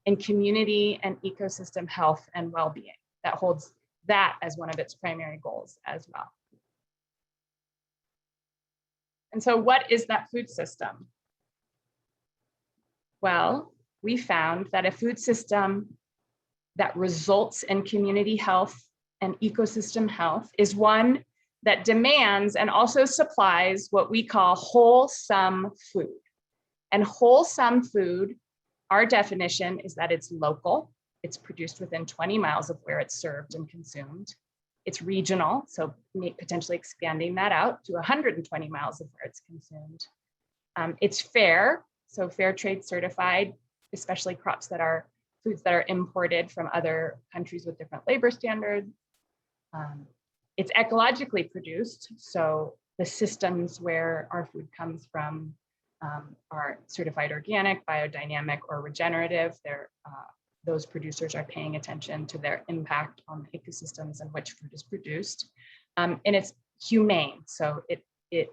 in community and ecosystem health and well-being, that holds that as one of its primary goals as well. And so what is that food system? Well, we found that a food system that results in community health and ecosystem health is one that demands and also supplies what we call wholesome food. And wholesome food, our definition is that it's local, it's produced within 20 miles of where it's served and consumed. It's regional, so potentially expanding that out to 120 miles of where it's consumed. It's fair, so fair trade certified, especially crops that are foods that are imported from other countries with different labor standards. It's ecologically produced, so the systems where our food comes from are certified organic, biodynamic, or regenerative. Those producers are paying attention to their impact on the ecosystems in which food is produced. And it's humane, so it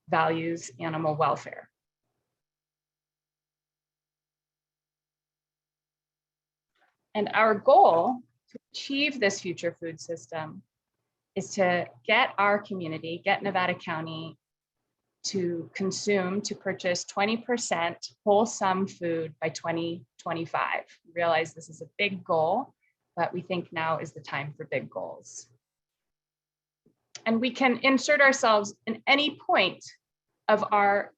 values animal welfare. And our goal to achieve this future food system is to get our community, get Nevada County to purchase 20% wholesome food by 2025. We realize this is a big goal, but we think now is the time for big goals. And we can insert ourselves in any point of our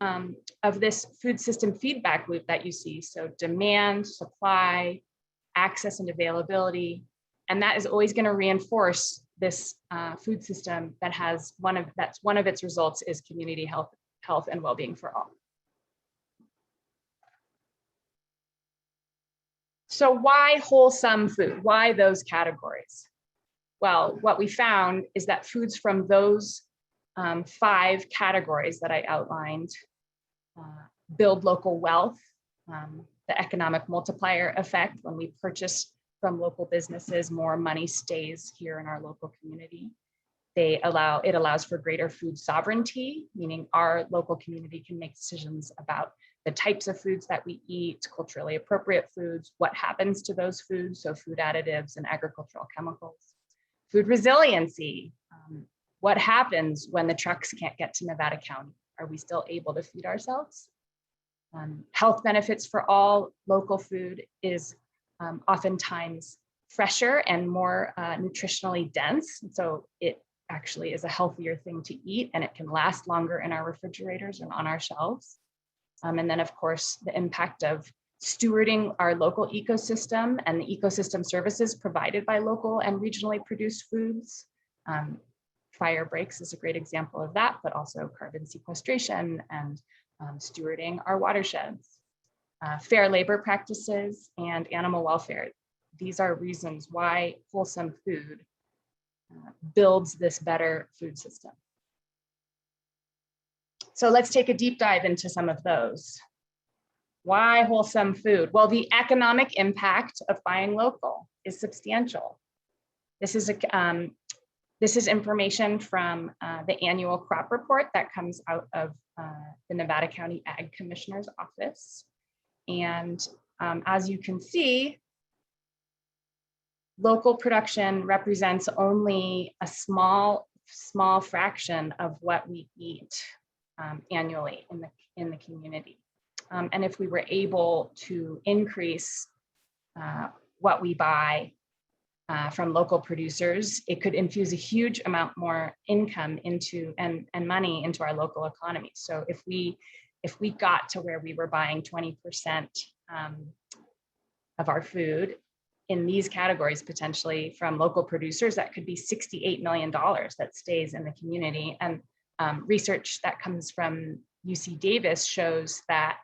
of this food system feedback loop that you see. So demand, supply, access and availability, and that is always going to reinforce this food system that has one of its results is community health and well-being for all. So why wholesome food? Why those categories? Well, what we found is that foods from those 5 categories that I outlined build local wealth, the economic multiplier effect. When we purchase from local businesses, more money stays here in our local community. It allows for greater food sovereignty, meaning our local community can make decisions about the types of foods that we eat, culturally appropriate foods, what happens to those foods, so food additives and agricultural chemicals. Food resiliency, what happens when the trucks can't get to Nevada County? Are we still able to feed ourselves? Health benefits for all. Local food is oftentimes fresher and more nutritionally dense. So it actually is a healthier thing to eat, and it can last longer in our refrigerators and on our shelves. And then of course, the impact of stewarding our local ecosystem and the ecosystem services provided by local and regionally produced foods. Fire breaks is a great example of that, but also carbon sequestration and stewarding our watersheds. Fair labor practices and animal welfare. These are reasons why wholesome food builds this better food system. So let's take a deep dive into some of those. Why wholesome food? Well, the economic impact of buying local is substantial. This is information from the annual crop report that comes out of the Nevada County Ag Commissioner's Office. And as you can see, local production represents only a small fraction of what we eat annually in the community. And if we were able to increase what we buy from local producers, it could infuse a huge amount more income into and money into our local economy. So if we got to where we were buying 20% of our food in these categories, potentially from local producers, that could be $68 million that stays in the community. And research that comes from UC Davis shows that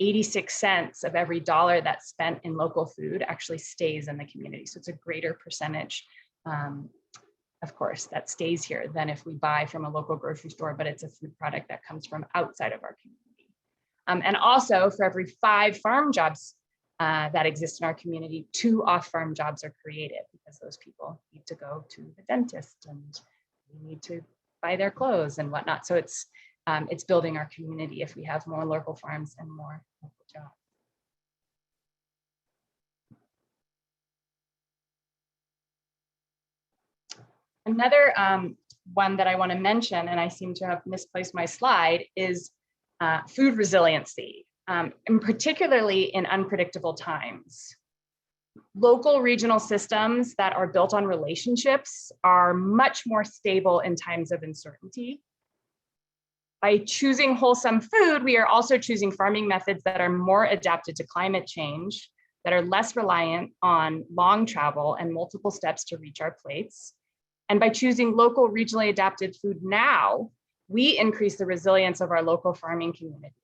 86 cents of every dollar that's spent in local food actually stays in the community. So it's a greater percentage, of course, that stays here than if we buy from a local grocery store, but it's a food product that comes from outside of our community. And also for every 5 farm jobs that exist in our community, 2 off-farm jobs are created because those people need to go to the dentist and we need to buy their clothes and whatnot. So it's building our community if we have more local farms and more local jobs. Another one that I want to mention, and I seem to have misplaced my slide, is food resiliency, and particularly in unpredictable times. Local regional systems that are built on relationships are much more stable in times of uncertainty. By choosing wholesome food, we are also choosing farming methods that are more adapted to climate change, that are less reliant on long travel and multiple steps to reach our plates. And by choosing local, regionally adapted food now, we increase the resilience of our local farming community.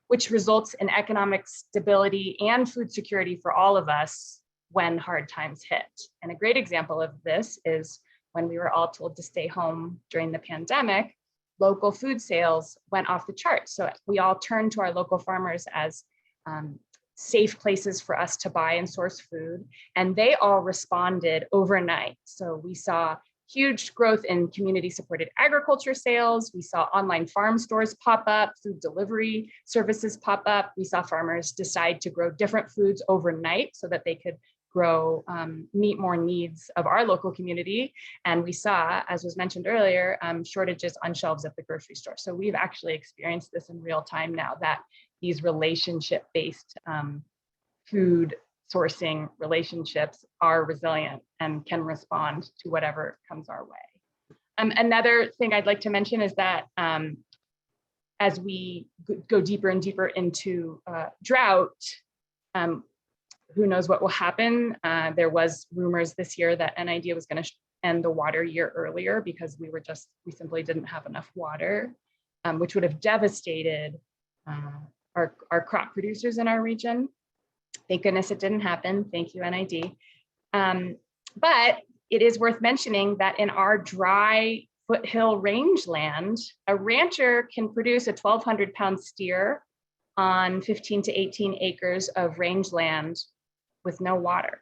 which results in economic stability and food security for all of us when hard times hit. And a great example of this is when we were all told to stay home during the pandemic, local food sales went off the charts. So we all turned to our local farmers as safe places for us to buy and source food, and they all responded overnight. So we saw huge growth in community-supported agriculture sales. We saw online farm stores pop up, food delivery services pop up. We saw farmers decide to grow different foods overnight so that they could grow, meet more needs of our local community. And we saw, as was mentioned earlier, shortages on shelves at the grocery store. So we've actually experienced this in real time now, that these relationship-based food sourcing relationships are resilient and can respond to whatever comes our way. Another thing I'd like to mention is that as we go deeper and deeper into drought, who knows what will happen. There was rumors this year that NIDA was going to end the water year earlier because we simply didn't have enough water, which would have devastated our crop producers in our region. Thank goodness it didn't happen. Thank you, NID. But it is worth mentioning that in our dry foothill rangeland, a rancher can produce a 1,200-pound steer on 15 to 18 acres of rangeland with no water.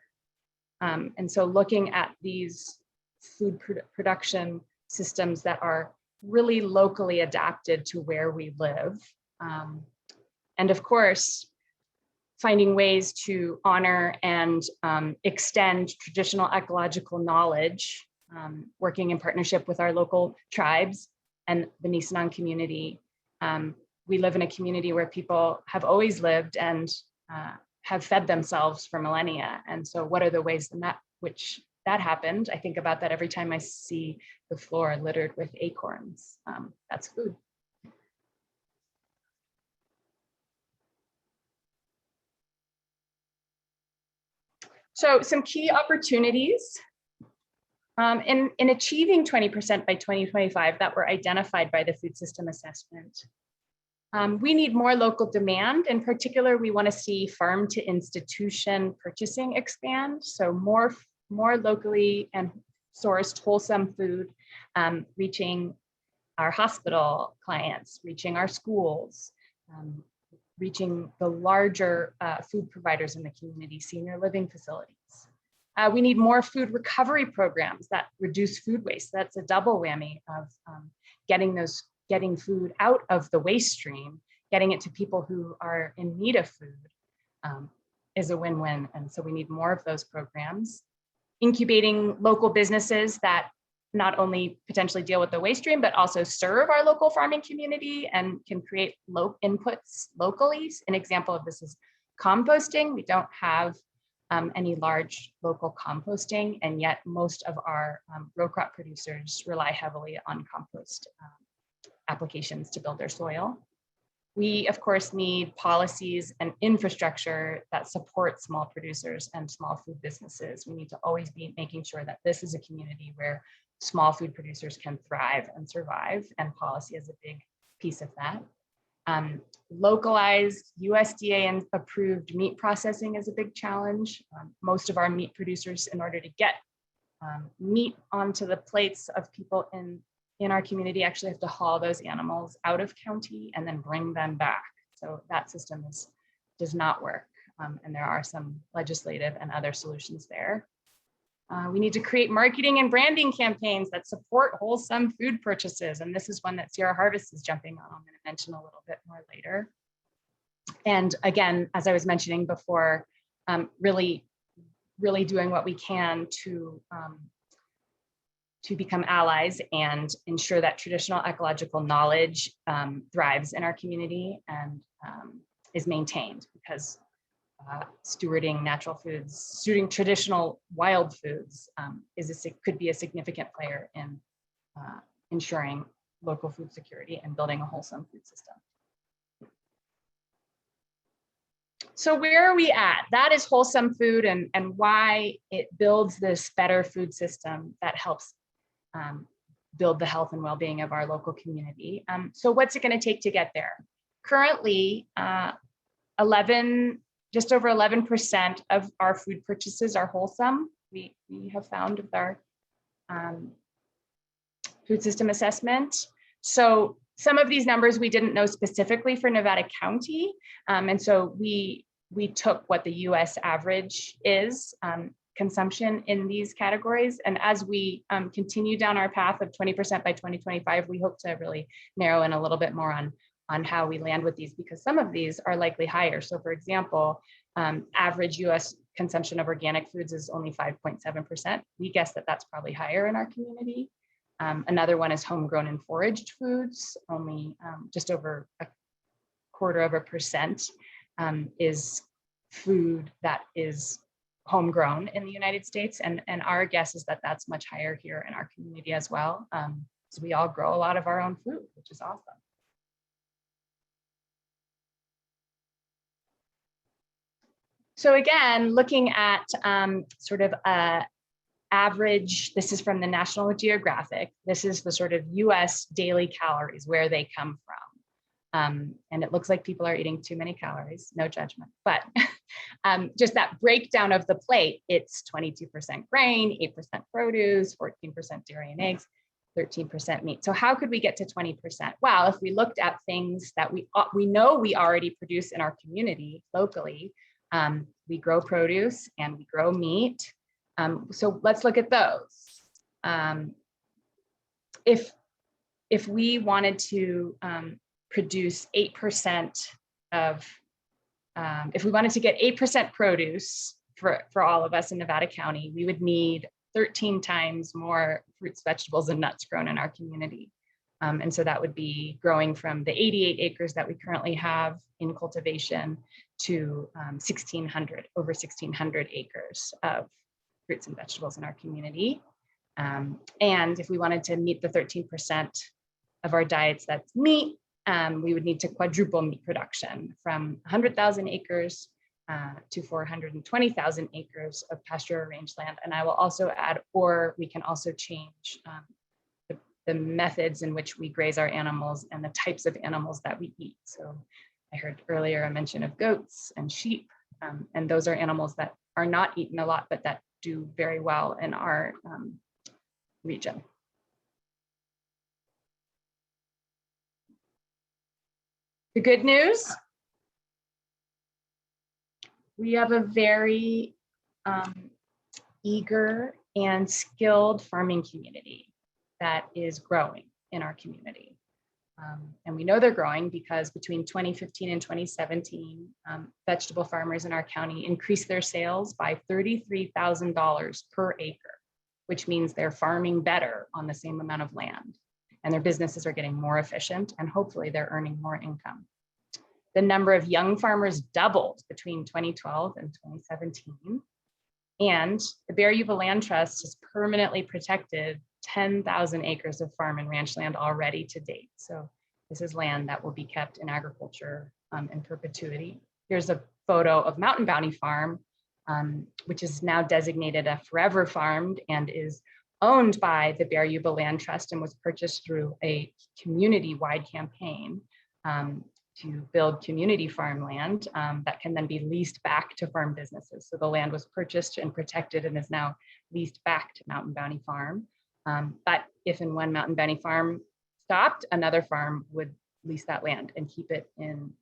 And so looking at these food production systems that are really locally adapted to where we live. And of course, finding ways to honor and extend traditional ecological knowledge, working in partnership with our local tribes and the Nisenan community. We live in a community where people have always lived and have fed themselves for millennia. And so what are the ways in which that happened? I think about that every time I see the floor littered with acorns. That's food. So some key opportunities in achieving 20% by 2025 that were identified by the food system assessment. We need more local demand. In particular, we want to see farm to institution purchasing expand. So more locally and sourced wholesome food reaching our hospital clients, reaching our schools, reaching the larger food providers in the community, senior living facilities. We need more food recovery programs that reduce food waste. That's a double whammy of getting food out of the waste stream, getting it to people who are in need of food is a win-win. And so we need more of those programs. Incubating local businesses that not only potentially deal with the waste stream, but also serve our local farming community and can create low inputs locally. An example of this is composting. We don't have any large local composting, and yet most of our row crop producers rely heavily on compost applications to build their soil. We, of course, need policies and infrastructure that support small producers and small food businesses. We need to always be making sure that this is a community where small food producers can thrive and survive, and policy is a big piece of that. Localized USDA and approved meat processing is a big challenge. Most of our meat producers, in order to get meat onto the plates of people in our community, actually have to haul those animals out of county and then bring them back. So that system does not work. And there are some legislative and other solutions there. We need to create marketing and branding campaigns that support wholesome food purchases. And this is one that Sierra Harvest is jumping on. I'm going to mention a little bit more later. And again, as I was mentioning before, really doing what we can to become allies and ensure that traditional ecological knowledge thrives in our community and is maintained, because stewarding natural foods, stewarding traditional wild foods could be a significant player in ensuring local food security and building a wholesome food system. So where are we at? That is wholesome food and why it builds this better food system that helps build the health and well-being of our local community. So what's it going to take to get there? currently, just over 11% of our food purchases are wholesome. We have found with our food system assessment. So some of these numbers we didn't know specifically for Nevada County. And so we took what the US average is, consumption in these categories. And as we continue down our path of 20% by 2025, we hope to really narrow in a little bit more on how we land with these, because some of these are likely higher. So for example, average US consumption of organic foods is only 5.7%. We guess that that's probably higher in our community. Another one is homegrown and foraged foods, only just over 0.25% is food that is homegrown in the United States. And our guess is that that's much higher here in our community as well. So we all grow a lot of our own food, which is awesome. So again, looking at sort of average, this is from the National Geographic. This is the sort of US daily calories, where they come from. And it looks like people are eating too many calories, no judgment, but just that breakdown of the plate, it's 22% grain, 8% produce, 14% dairy and eggs, 13% meat. So how could we get to 20%? Well, if we looked at things that we know we already produce in our community locally, we grow produce and we grow meat. So let's look at those. If we wanted to produce 8% of, if we wanted to get 8% produce for all of us in Nevada County, we would need 13 times more fruits, vegetables, and nuts grown in our community. And so that would be growing from the 88 acres that we currently have in cultivation to over 1,600 acres of fruits and vegetables in our community. And if we wanted to meet the 13% of our diets that's meat, we would need to quadruple meat production from 100,000 acres to 420,000 acres of pasture range land. And I will also add, or we can also change the methods in which we graze our animals and the types of animals that we eat. So I heard earlier a mention of goats and sheep, and those are animals that are not eaten a lot, but that do very well in our region. The good news, we have a very eager and skilled farming community that is growing in our community. And we know they're growing because between 2015 and 2017, vegetable farmers in our county increased their sales by $33,000 per acre, which means they're farming better on the same amount of land. And their businesses are getting more efficient, and hopefully they're earning more income. The number of young farmers doubled between 2012 and 2017. And the Bear Yuba Land Trust has permanently protected 10,000 acres of farm and ranch land already to date. So this is land that will be kept in agriculture in perpetuity. Here's a photo of Mountain Bounty Farm, which is now designated a forever farm and is owned by the Bear Yuba Land Trust and was purchased through a community-wide campaign to build community farmland that can then be leased back to farm businesses. So the land was purchased and protected and is now leased back to Mountain Bounty Farm. But if and when Mountain Bounty Farm stopped, another farm would lease that land and keep it in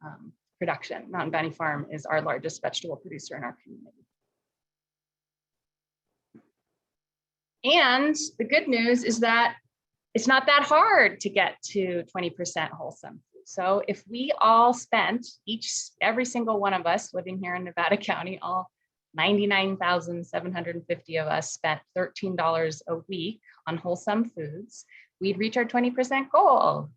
production. Mountain Bounty Farm is our largest vegetable producer in our community. And the good news is that it's not that hard to get to 20% wholesome. So if we all spent, every single one of us living here in Nevada County, all 99,750 of us spent $13 a week on wholesome foods, we'd reach our 20% goal.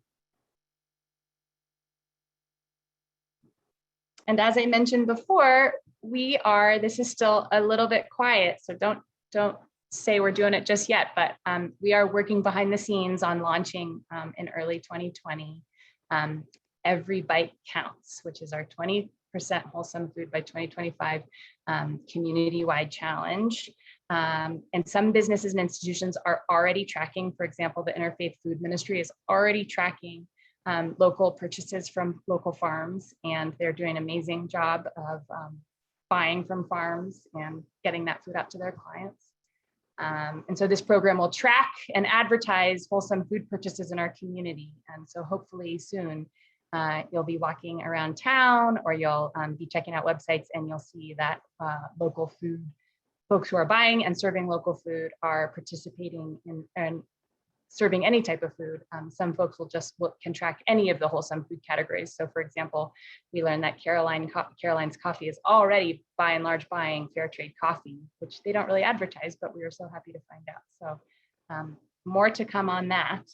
And as I mentioned before, this is still a little bit quiet, so don't say we're doing it just yet, but we are working behind the scenes on launching in early 2020. Every Bite Counts, which is our 20% wholesome food by 2025 community-wide challenge. And some businesses and institutions are already tracking. For example, the Interfaith Food Ministry is already tracking local purchases from local farms, and they're doing an amazing job of buying from farms and getting that food out to their clients. And so this program will track and advertise wholesome food purchases in our community. And so hopefully soon you'll be walking around town, or you'll be checking out websites, and you'll see that local food folks who are buying and serving local food are participating in and serving any type of food. Some folks will just can track any of the wholesome food categories. So for example, we learned that Caroline's Coffee is already by and large buying fair trade coffee, which they don't really advertise, but we were so happy to find out. So more to come on that.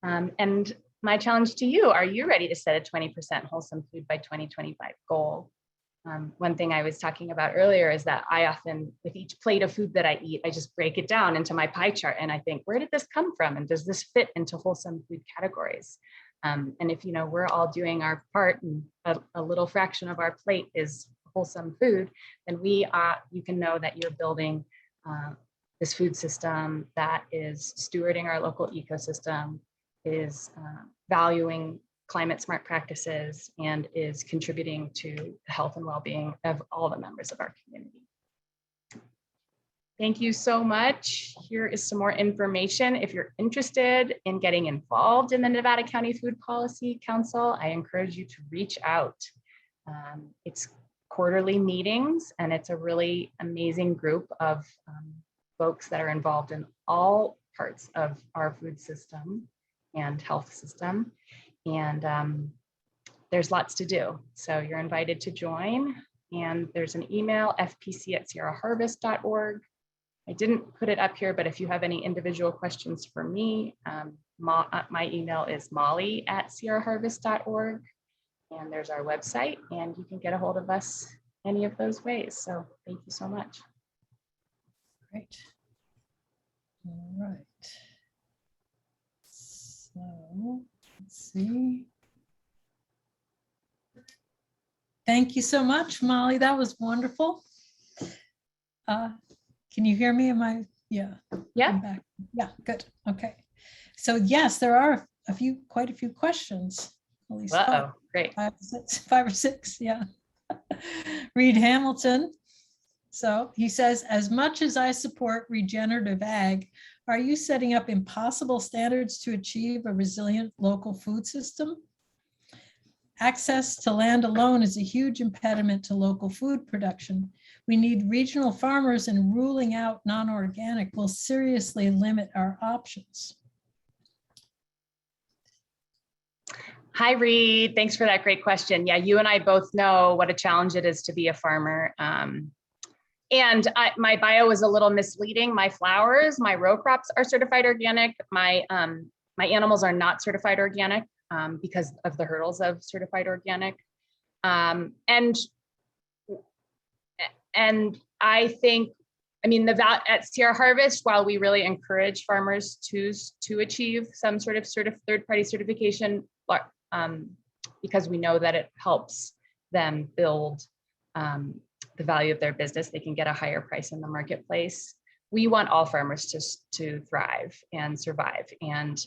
And my challenge to you, are you ready to set a 20% wholesome food by 2025 goal? One thing I was talking about earlier is that I often, with each plate of food that I eat, I just break it down into my pie chart, and I think, where did this come from? And does this fit into wholesome food categories? And if we're all doing our part, and a little fraction of our plate is wholesome food, then you can know that you're building this food system that is stewarding our local ecosystem, is valuing climate smart practices, and is contributing to the health and well-being of all the members of our community. Thank you so much. Here is some more information. If you're interested in getting involved in the Nevada County Food Policy Council, I encourage you to reach out. It's quarterly meetings, and it's a really amazing group of folks that are involved in all parts of our food system and health system. And there's lots to do. So you're invited to join. And there's an email, fpc@sierraharvest.org. I didn't put it up here, but if you have any individual questions for me, my email is molly@sierraharvest.org. And there's our website, and you can get a hold of us any of those ways. So thank you so much.
Great. All right. So let's see. Thank you so much, Molly. That was wonderful. Can you hear me? Am I? Yeah.
Yeah.
I'm back. Yeah, good. Okay. So yes, there are quite a few questions. At least
Great.
5 or 6. Yeah. Reed Hamilton. So he says, as much as I support regenerative ag, are you setting up impossible standards to achieve a resilient local food system? Access to land alone is a huge impediment to local food production. We need regional farmers, and ruling out non-organic will seriously limit our options.
Hi, Reed. Thanks for that great question. Yeah, you and I both know what a challenge it is to be a farmer. My bio is a little misleading. My flowers, my row crops are certified organic. My animals are not certified organic because of the hurdles of certified organic. And I think, at Sierra Harvest, while we really encourage farmers to achieve some sort of third-party certification, because we know that it helps them build the value of their business, they can get a higher price in the marketplace. We want all farmers to thrive and survive, and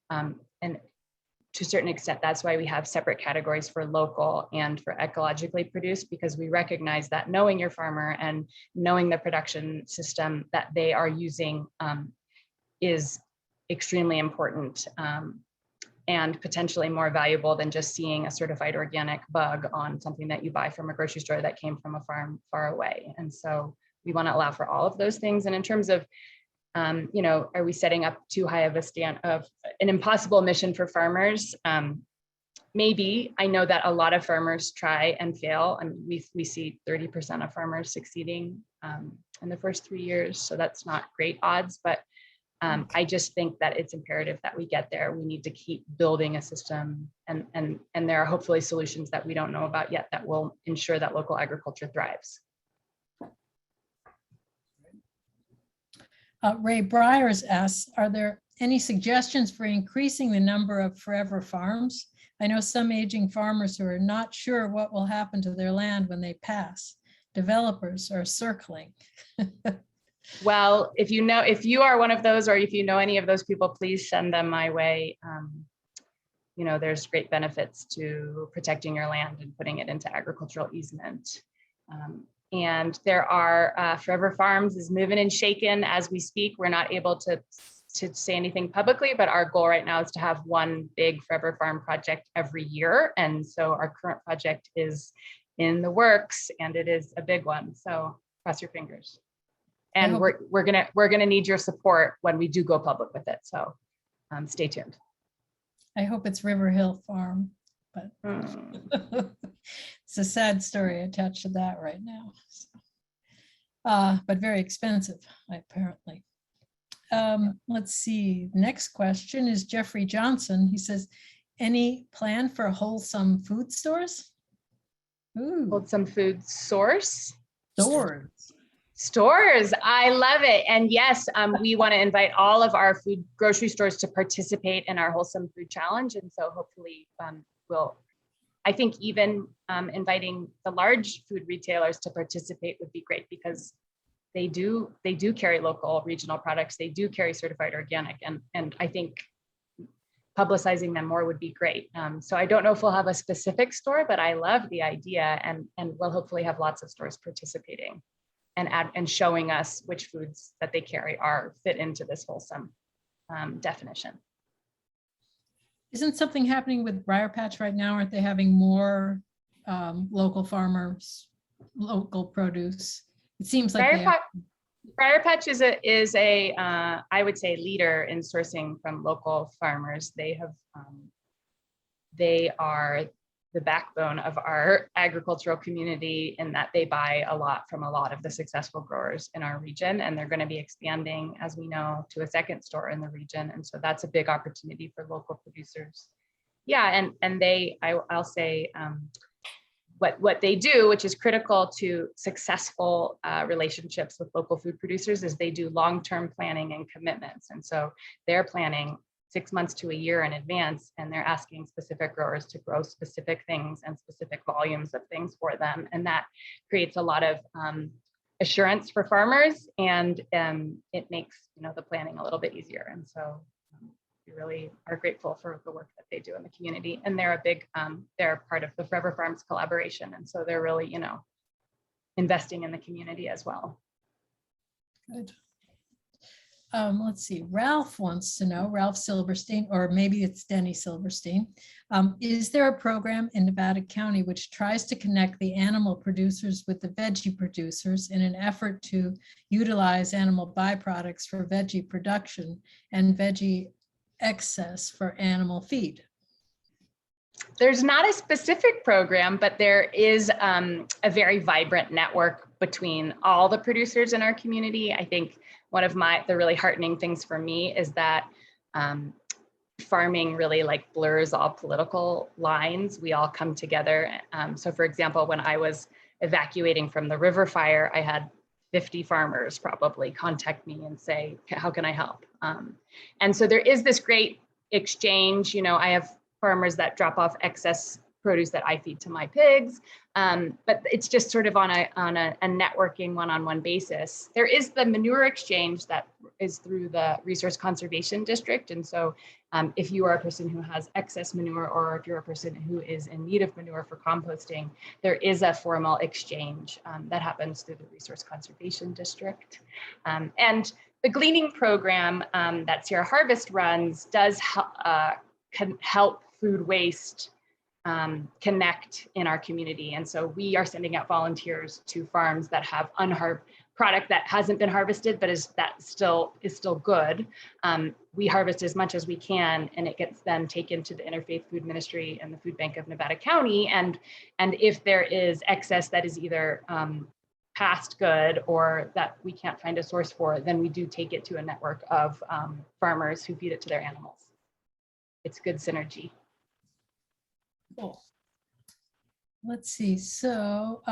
to a certain extent, that's why we have separate categories for local and for ecologically produced, because we recognize that knowing your farmer and knowing the production system that they are using is extremely important and potentially more valuable than just seeing a certified organic bug on something that you buy from a grocery store that came from a farm far away. And so we want to allow for all of those things. And in terms of are we setting up too high of an impossible mission for farmers? Maybe. I know that a lot of farmers try and fail, and we see 30% of farmers succeeding in the first 3 years. So that's not great odds, but I just think that it's imperative that we get there. We need to keep building a system, and there are hopefully solutions that we don't know about yet that will ensure that local agriculture thrives.
Ray Byers asks, are there any suggestions for increasing the number of forever farms? I know some aging farmers who are not sure what will happen to their land when they pass. Developers are circling.
Well, if you are one of those, or if you know any of those people, please send them my way. There's great benefits to protecting your land and putting it into agricultural easement. And there are Forever Farms is moving and shaking as we speak. We're not able to say anything publicly, but our goal right now is to have one big Forever Farm project every year. And so our current project is in the works, and it is a big one. So cross your fingers. And we're gonna need your support when we do go public with it. So stay tuned.
I hope it's River Hill Farm, but it's a sad story attached to that right now. So, but very expensive, apparently. Let's see. Next question is Jeffrey Johnson. He says, any plan for wholesome food stores? Ooh,
Wholesome food source.
stores.
I love it. And yes, we want to invite all of our food grocery stores to participate in our Wholesome Food Challenge. And so hopefully I think even inviting the large food retailers to participate would be great, because they do carry local regional products. They do carry certified organic, and I think publicizing them more would be great. So I don't know if we'll have a specific store, but I love the idea, and we'll hopefully have lots of stores participating and showing us which foods that they carry fit into this wholesome definition.
Isn't something happening with Briar Patch right now? Aren't they having more local farmers, local produce? It seems like
Briar Patch is a I would say leader in sourcing from local farmers. They are the backbone of our agricultural community, in that they buy a lot from a lot of the successful growers in our region, and they're going to be expanding, as we know, to a second store in the region. And so that's a big opportunity for local producers. Yeah, and I'll say what they do, which is critical to successful relationships with local food producers, is they do long-term planning and commitments. And so they're planning 6 months to a year in advance, and they're asking specific growers to grow specific things and specific volumes of things for them. And that creates a lot of assurance for farmers, and it makes the planning a little bit easier. And so we really are grateful for the work that they do in the community. And they're they're part of the Forever Farms collaboration. And so they're really, investing in the community as well.
Good. Let's see, Ralph wants to know, Ralph Silverstein, or maybe it's Denny Silverstein. Is there a program in Nevada County which tries to connect the animal producers with the veggie producers in an effort to utilize animal byproducts for veggie production and veggie excess for animal feed?
There's not a specific program, but there is a very vibrant network between all the producers in our community. I think one of the really heartening things for me is that farming really blurs all political lines. We all come together. So for example, when I was evacuating from the river fire, I had 50 farmers probably contact me and say, how can I help? And so there is this great exchange. I have farmers that drop off excess produce that I feed to my pigs, but it's just sort of on a networking one-on-one basis. There is the manure exchange that is through the Resource Conservation District. And so if you are a person who has excess manure, or if you're a person who is in need of manure for composting, there is a formal exchange that happens through the Resource Conservation District. And the gleaning program that Sierra Harvest runs does can help food waste connect in our community. And so we are sending out volunteers to farms that have product that hasn't been harvested, but is still good. We harvest as much as we can, and it gets then taken to the Interfaith Food Ministry and the Food Bank of Nevada County. And if there is excess that is either past good or that we can't find a source for, then we do take it to a network of farmers who feed it to their animals. It's good synergy.
Cool. Let's see. So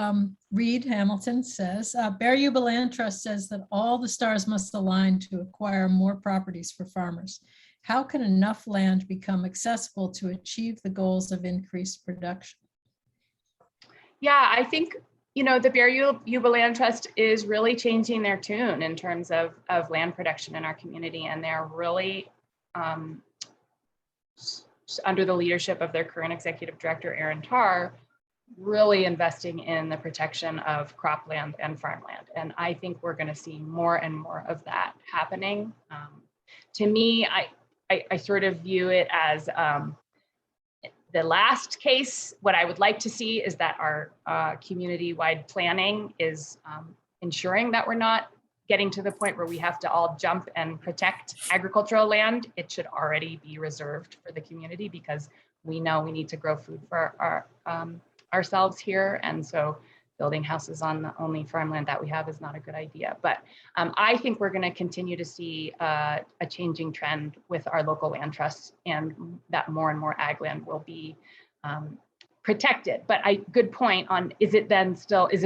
Reed Hamilton says, Bear Yuba Land Trust says that all the stars must align to acquire more properties for farmers. How can enough land become accessible to achieve the goals of increased production?
Yeah, I think You know, the Bear Yuba Land Trust is really changing their tune in terms of land protection in our community, and they're really under the leadership of their current executive director, Aaron Tarr, really investing in the protection of cropland and farmland. And I think we're going to see more and more of that happening. To me, I sort of view it as the last case. What I would like to see is that our community-wide planning is ensuring that we're not getting to the point where we have to all jump and protect agricultural land. It should already be reserved for the community, because we know we need to grow food for our ourselves here. And so building houses on the only farmland that we have is not a good idea. But I think we're going to continue to see a changing trend with our local land trusts, and that more and more ag land will be protected. But good point on, is it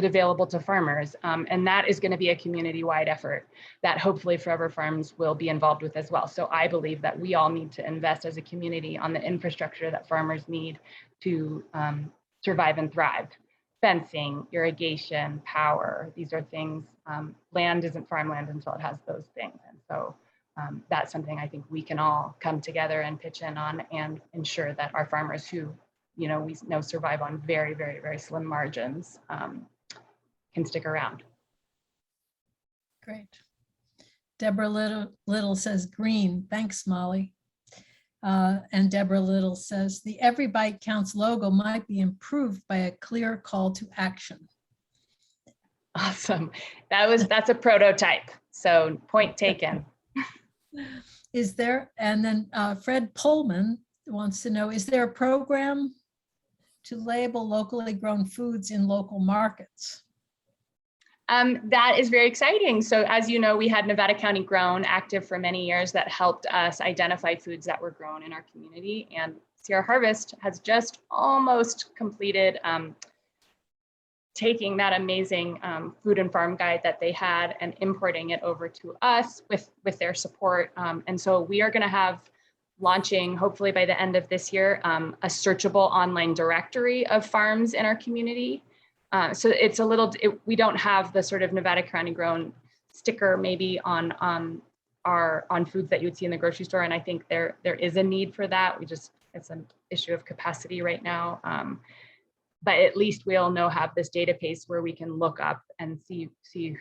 available to farmers? And that is going to be a community-wide effort that hopefully Forever Farms will be involved with as well. So I believe that we all need to invest as a community on the infrastructure that farmers need to survive and thrive. Fencing, irrigation, power, these are things, land isn't farmland until it has those things. And so that's something I think we can all come together and pitch in on, and ensure that our farmers, who we know survive on very, very, very slim margins, can stick around.
Great. Deborah Little says green. Thanks, Molly. And Deborah Little says the Every Bite Counts logo might be improved by a clear call to action.
Awesome. That's a prototype. So point taken.
Is there, and then Fred Pullman wants to know, is there a program to label locally grown foods in local markets?
That is very exciting. So as you know, we had Nevada County Grown active for many years that helped us identify foods that were grown in our community. And Sierra Harvest has just almost completed taking that amazing food and farm guide that they had and importing it over to us with their support. And so we are going to have launching, hopefully by the end of this year, a searchable online directory of farms in our community. So it's a little, we don't have the sort of Nevada County Grown sticker maybe on foods that you would see in the grocery store. And I think there is a need for that. It's an issue of capacity right now. But at least we'll have this database where we can look up and see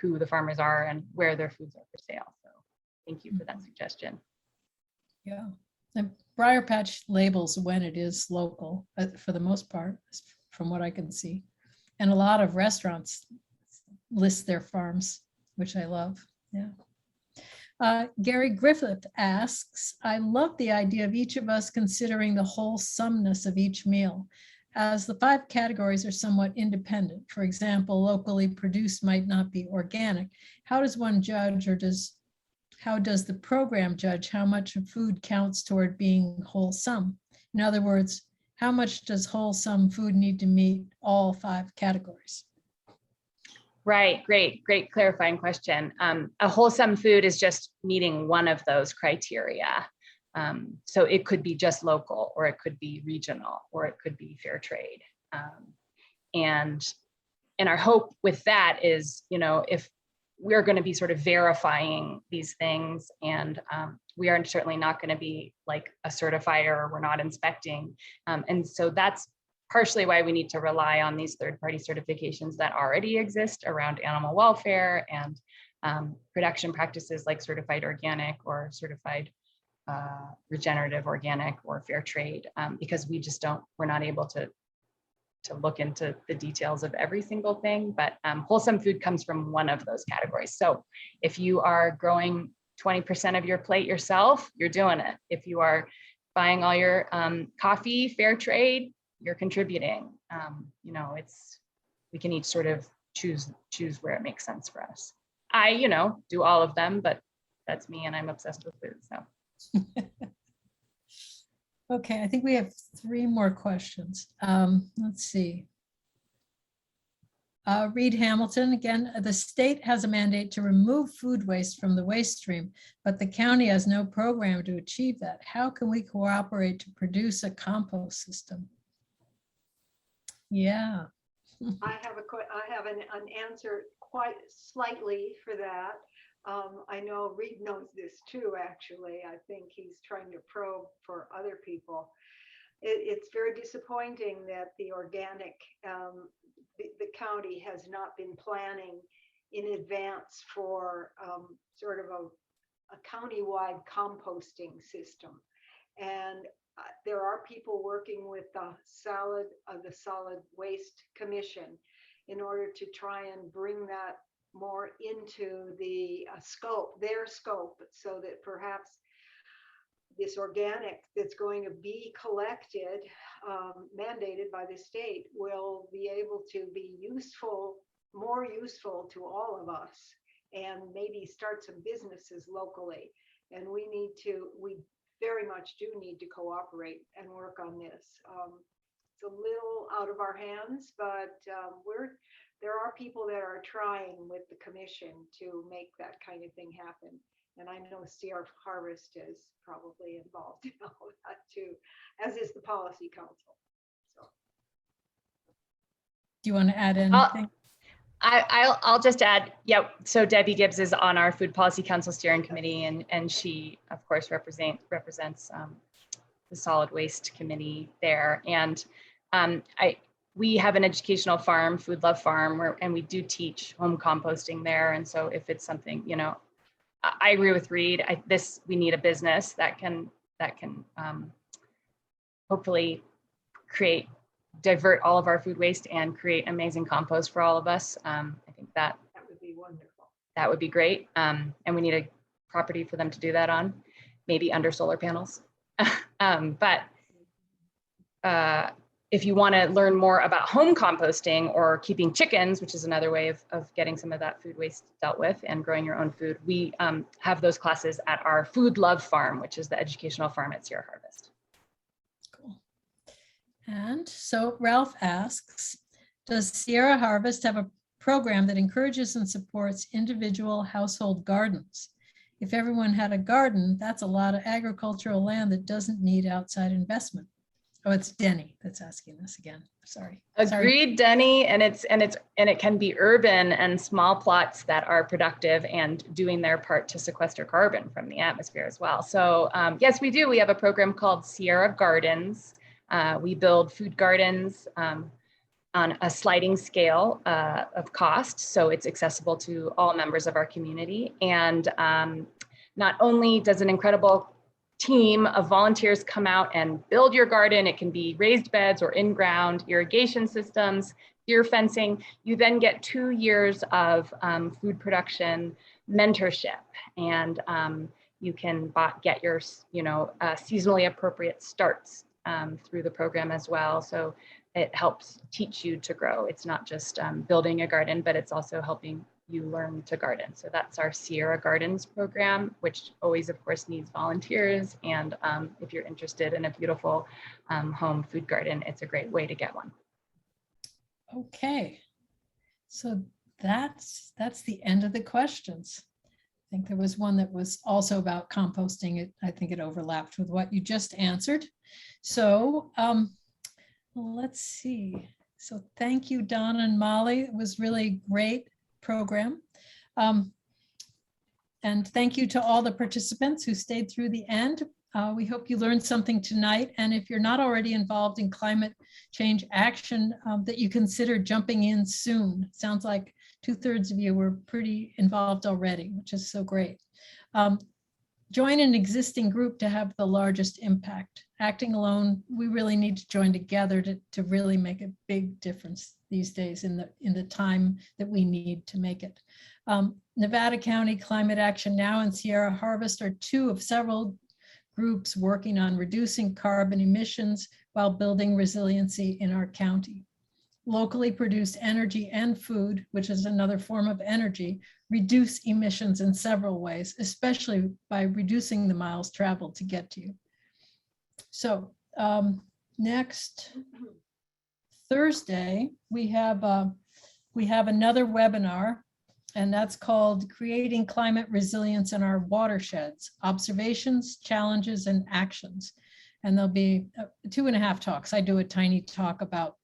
who the farmers are and where their foods are for sale. So thank you for that suggestion.
Yeah, and Briar Patch labels when it is local for the most part, from what I can see. And a lot of restaurants list their farms, which I love. Yeah. Gary Griffith asks, I love the idea of each of us considering the wholesomeness of each meal, as the 5 categories are somewhat independent. For example, locally produced might not be organic. How does one judge, or how does the program judge how much of food counts toward being wholesome? In other words, how much does wholesome food need to meet all 5 categories?
Right, great clarifying question. A wholesome food is just meeting one of those criteria. So it could be just local, or it could be regional, or it could be fair trade. And our hope with that is, if we're going to be sort of verifying these things, and we are certainly not going to be like a certifier, we're not inspecting. And so that's partially why we need to rely on these third-party certifications that already exist around animal welfare and production practices like certified organic or certified regenerative organic or fair trade, because we're not able to look into the details of every single thing. But wholesome food comes from one of those categories. So if you are growing 20% of your plate yourself, you're doing it. If you are buying all your coffee fair trade, you're contributing. We can each sort of choose where it makes sense for us. I do all of them, but that's me, and I'm obsessed with food. So
okay, I think we have 3 more questions. Let's see. Reed Hamilton, again, the state has a mandate to remove food waste from the waste stream, but the county has no program to achieve that. How can we cooperate to produce a compost system? Yeah.
I have an answer quite slightly for that. I know Reed knows this too, actually. I think he's trying to probe for other people. It's very disappointing that the organic, the county has not been planning in advance for sort of a countywide composting system. And there are people working with the Solid Waste Commission in order to try and bring that more into the their scope, so that perhaps this organic that's going to be collected, mandated by the state, will be able to be more useful to all of us, and maybe start some businesses locally. And we very much do need to cooperate and work on this. It's a little out of our hands, but there are people that are trying with the commission to make that kind of thing happen. And I know Sierra Harvest is probably involved in all of that too, as is the Policy Council. So.
Do you want to add anything?
I'll just add, yeah, so Debbie Gibbs is on our Food Policy Council Steering Committee, and she, of course, represents the Solid Waste Committee there. And we have an educational farm, Food Love Farm, and we do teach home composting there. And so if it's something, you know, I agree with Reed. We need a business that can hopefully divert all of our food waste and create amazing compost for all of us. I think that
would be wonderful.
That would be great. And we need a property for them to do that on, maybe under solar panels. But if you want to learn more about home composting or keeping chickens, which is another way of getting some of that food waste dealt with, and growing your own food, we have those classes at our Food Love Farm, which is the educational farm at Sierra Harvest.
Cool. And so Ralph asks, does Sierra Harvest have a program that encourages and supports individual household gardens? If everyone had a garden, that's a lot of agricultural land that doesn't need outside investment. Oh, it's Denny that's asking this again. Sorry.
Agreed, Denny. And it can be urban and small plots that are productive and doing their part to sequester carbon from the atmosphere as well. So yes, we do. We have a program called Sierra Gardens. We build food gardens on a sliding scale of cost, so it's accessible to all members of our community. And not only does an incredible team of volunteers come out and build your garden, it can be raised beds or in-ground irrigation systems, deer fencing. You then get 2 years of food production mentorship, and you can get your seasonally appropriate starts through the program as well. So it helps teach you to grow. It's not just building a garden, but it's also helping you learn to garden. So that's our Sierra Gardens program, which always, of course, needs volunteers. And if you're interested in a beautiful home food garden, it's a great way to get one.
Okay, so that's the end of the questions. I think there was one that was also about composting. I think it overlapped with what you just answered. So let's see. So thank you, Don and Molly. It was really great program. And thank you to all the participants who stayed through the end. We hope you learned something tonight. And if you're not already involved in climate change action, that you consider jumping in soon. Sounds like 2/3 of you were pretty involved already, which is so great. Join an existing group to have the largest impact. Acting alone, we really need to join together to really make a big difference these days in the time that we need to make it. Nevada County Climate Action Now and Sierra Harvest are 2 of several groups working on reducing carbon emissions while building resiliency in our county. Locally produced energy and food, which is another form of energy, reduce emissions in several ways, especially by reducing the miles traveled to get to you. So next Thursday, we have another webinar, and that's called Creating Climate Resilience in Our Watersheds, Observations, Challenges, and Actions. And there'll be 2.5 talks. I do a tiny talk about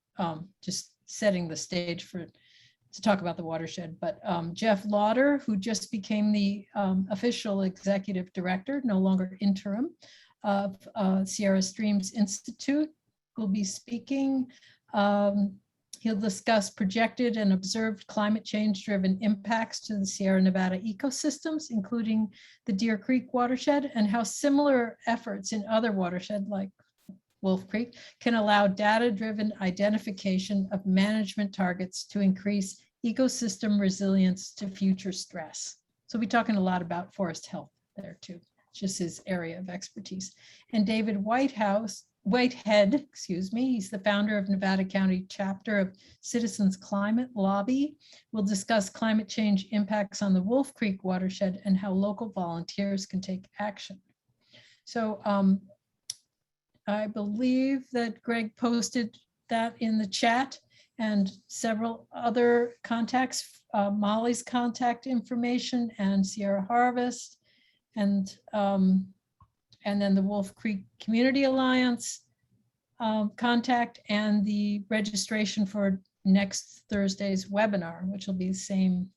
just setting the stage to talk about the watershed. But Jeff Lauder, who just became the official executive director, no longer interim, of Sierra Streams Institute, will be speaking. He'll discuss projected and observed climate change-driven impacts to the Sierra Nevada ecosystems, including the Deer Creek watershed, and how similar efforts in other watersheds like Wolf Creek can allow data-driven identification of management targets to increase ecosystem resilience to future stress. So we'll be talking a lot about forest health there too, just his area of expertise. And David Whitehead, excuse me, he's the founder of Nevada County Chapter of Citizens Climate Lobby, will discuss climate change impacts on the Wolf Creek watershed and how local volunteers can take action. So I believe that Greg posted that in the chat, and several other contacts, Molly's contact information and Sierra Harvest, and then the Wolf Creek Community Alliance contact, and the registration for next Thursday's webinar, which will be the same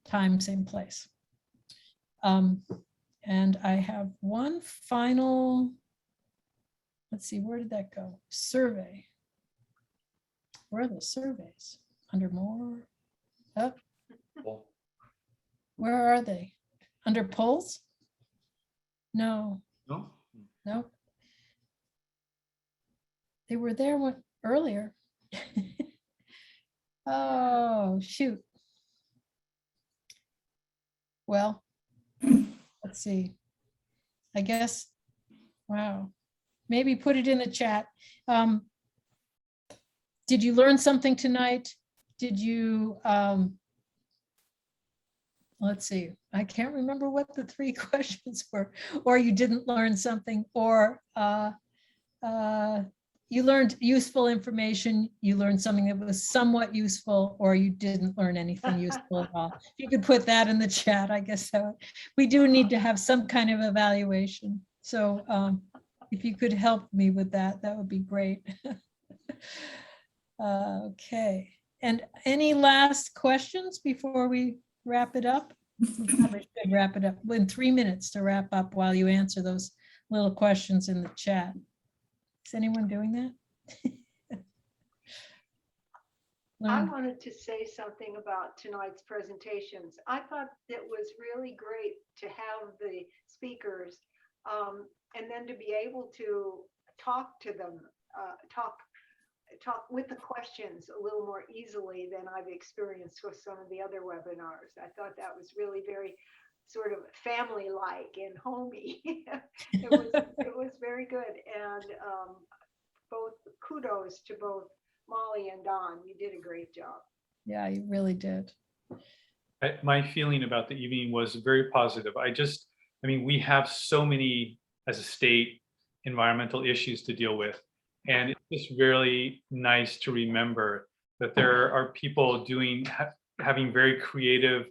time, same place. And I have one final, let's see, where did that go? Survey. Where are the surveys? Under more? Oh, where are they? Under polls? No.
No?
No. They were there earlier. Oh, shoot. Well, let's see. I guess, wow. Maybe put it in the chat. Did you learn something tonight? Did you, let's see, I can't remember what the 3 questions were, or you didn't learn something, or you learned useful information, you learned something that was somewhat useful, or you didn't learn anything useful at all. If you could put that in the chat, I guess we do need to have some kind of evaluation. So if you could help me with that, that would be great. Okay, and any last questions before we wrap it up? We probably should wrap it up in 3 minutes to wrap up while you answer those little questions in the chat. Is anyone doing that?
I wanted to say something about tonight's presentations. I thought it was really great to have the speakers and then to be able to talk to them, talk with the questions a little more easily than I've experienced with some of the other webinars. I thought that was really very sort of family-like and homey. It was very good. And both kudos to both Molly and Don. You did a great job.
Yeah, you really did.
My feeling about the evening was very positive. I mean, we have so many, as a state, environmental issues to deal with. And it's just really nice to remember that there are people having very creative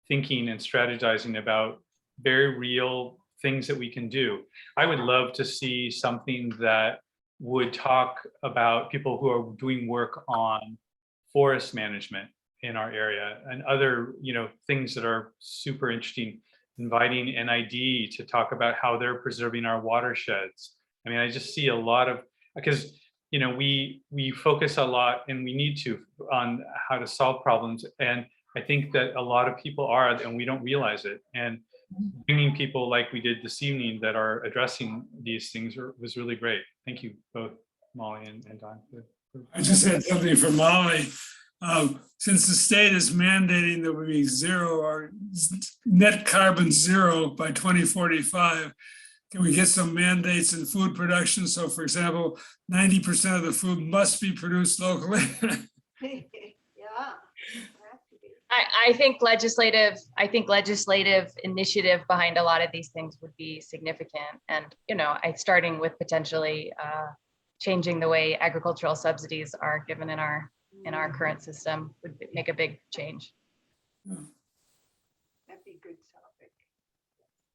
thinking and strategizing about very real things that we can do. I would love to see something that would talk about people who are doing work on forest management in our area and other, things that are super interesting, inviting NID to talk about how they're preserving our watersheds. I mean, I just see a lot of, because we focus a lot, and we need to, on how to solve problems, and I think that a lot of people are, and we don't realize it. And bringing people like we did this evening that are addressing these things was really great. Thank you both, Molly and Don.
I just had something for Molly. Since the state is mandating that we be zero or net carbon zero by 2045, can we get some mandates in food production? So, for example, 90% of the food must be produced locally.
Yeah.
I think legislative initiative behind a lot of these things would be significant. And, starting with potentially changing the way agricultural subsidies are given in our current system would make a big change.
That'd be a good topic.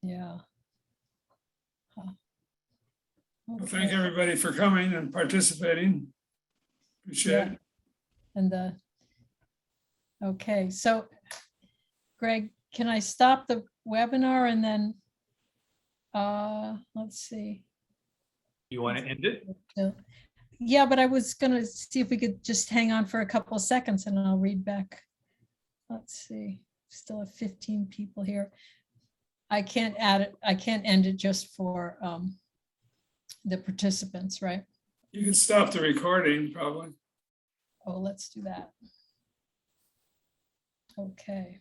Yeah.
Well, thank everybody for coming and participating. Appreciate it.
and okay, so Greg, can I stop the webinar and then, let's see.
You want to end it?
Yeah, but I was gonna see if we could just hang on for a couple of seconds and I'll read back. Let's see, still have 15 people here. I can't add it, I can't end it just for the participants, right?
You can stop the recording, probably.
Oh, let's do that. Okay.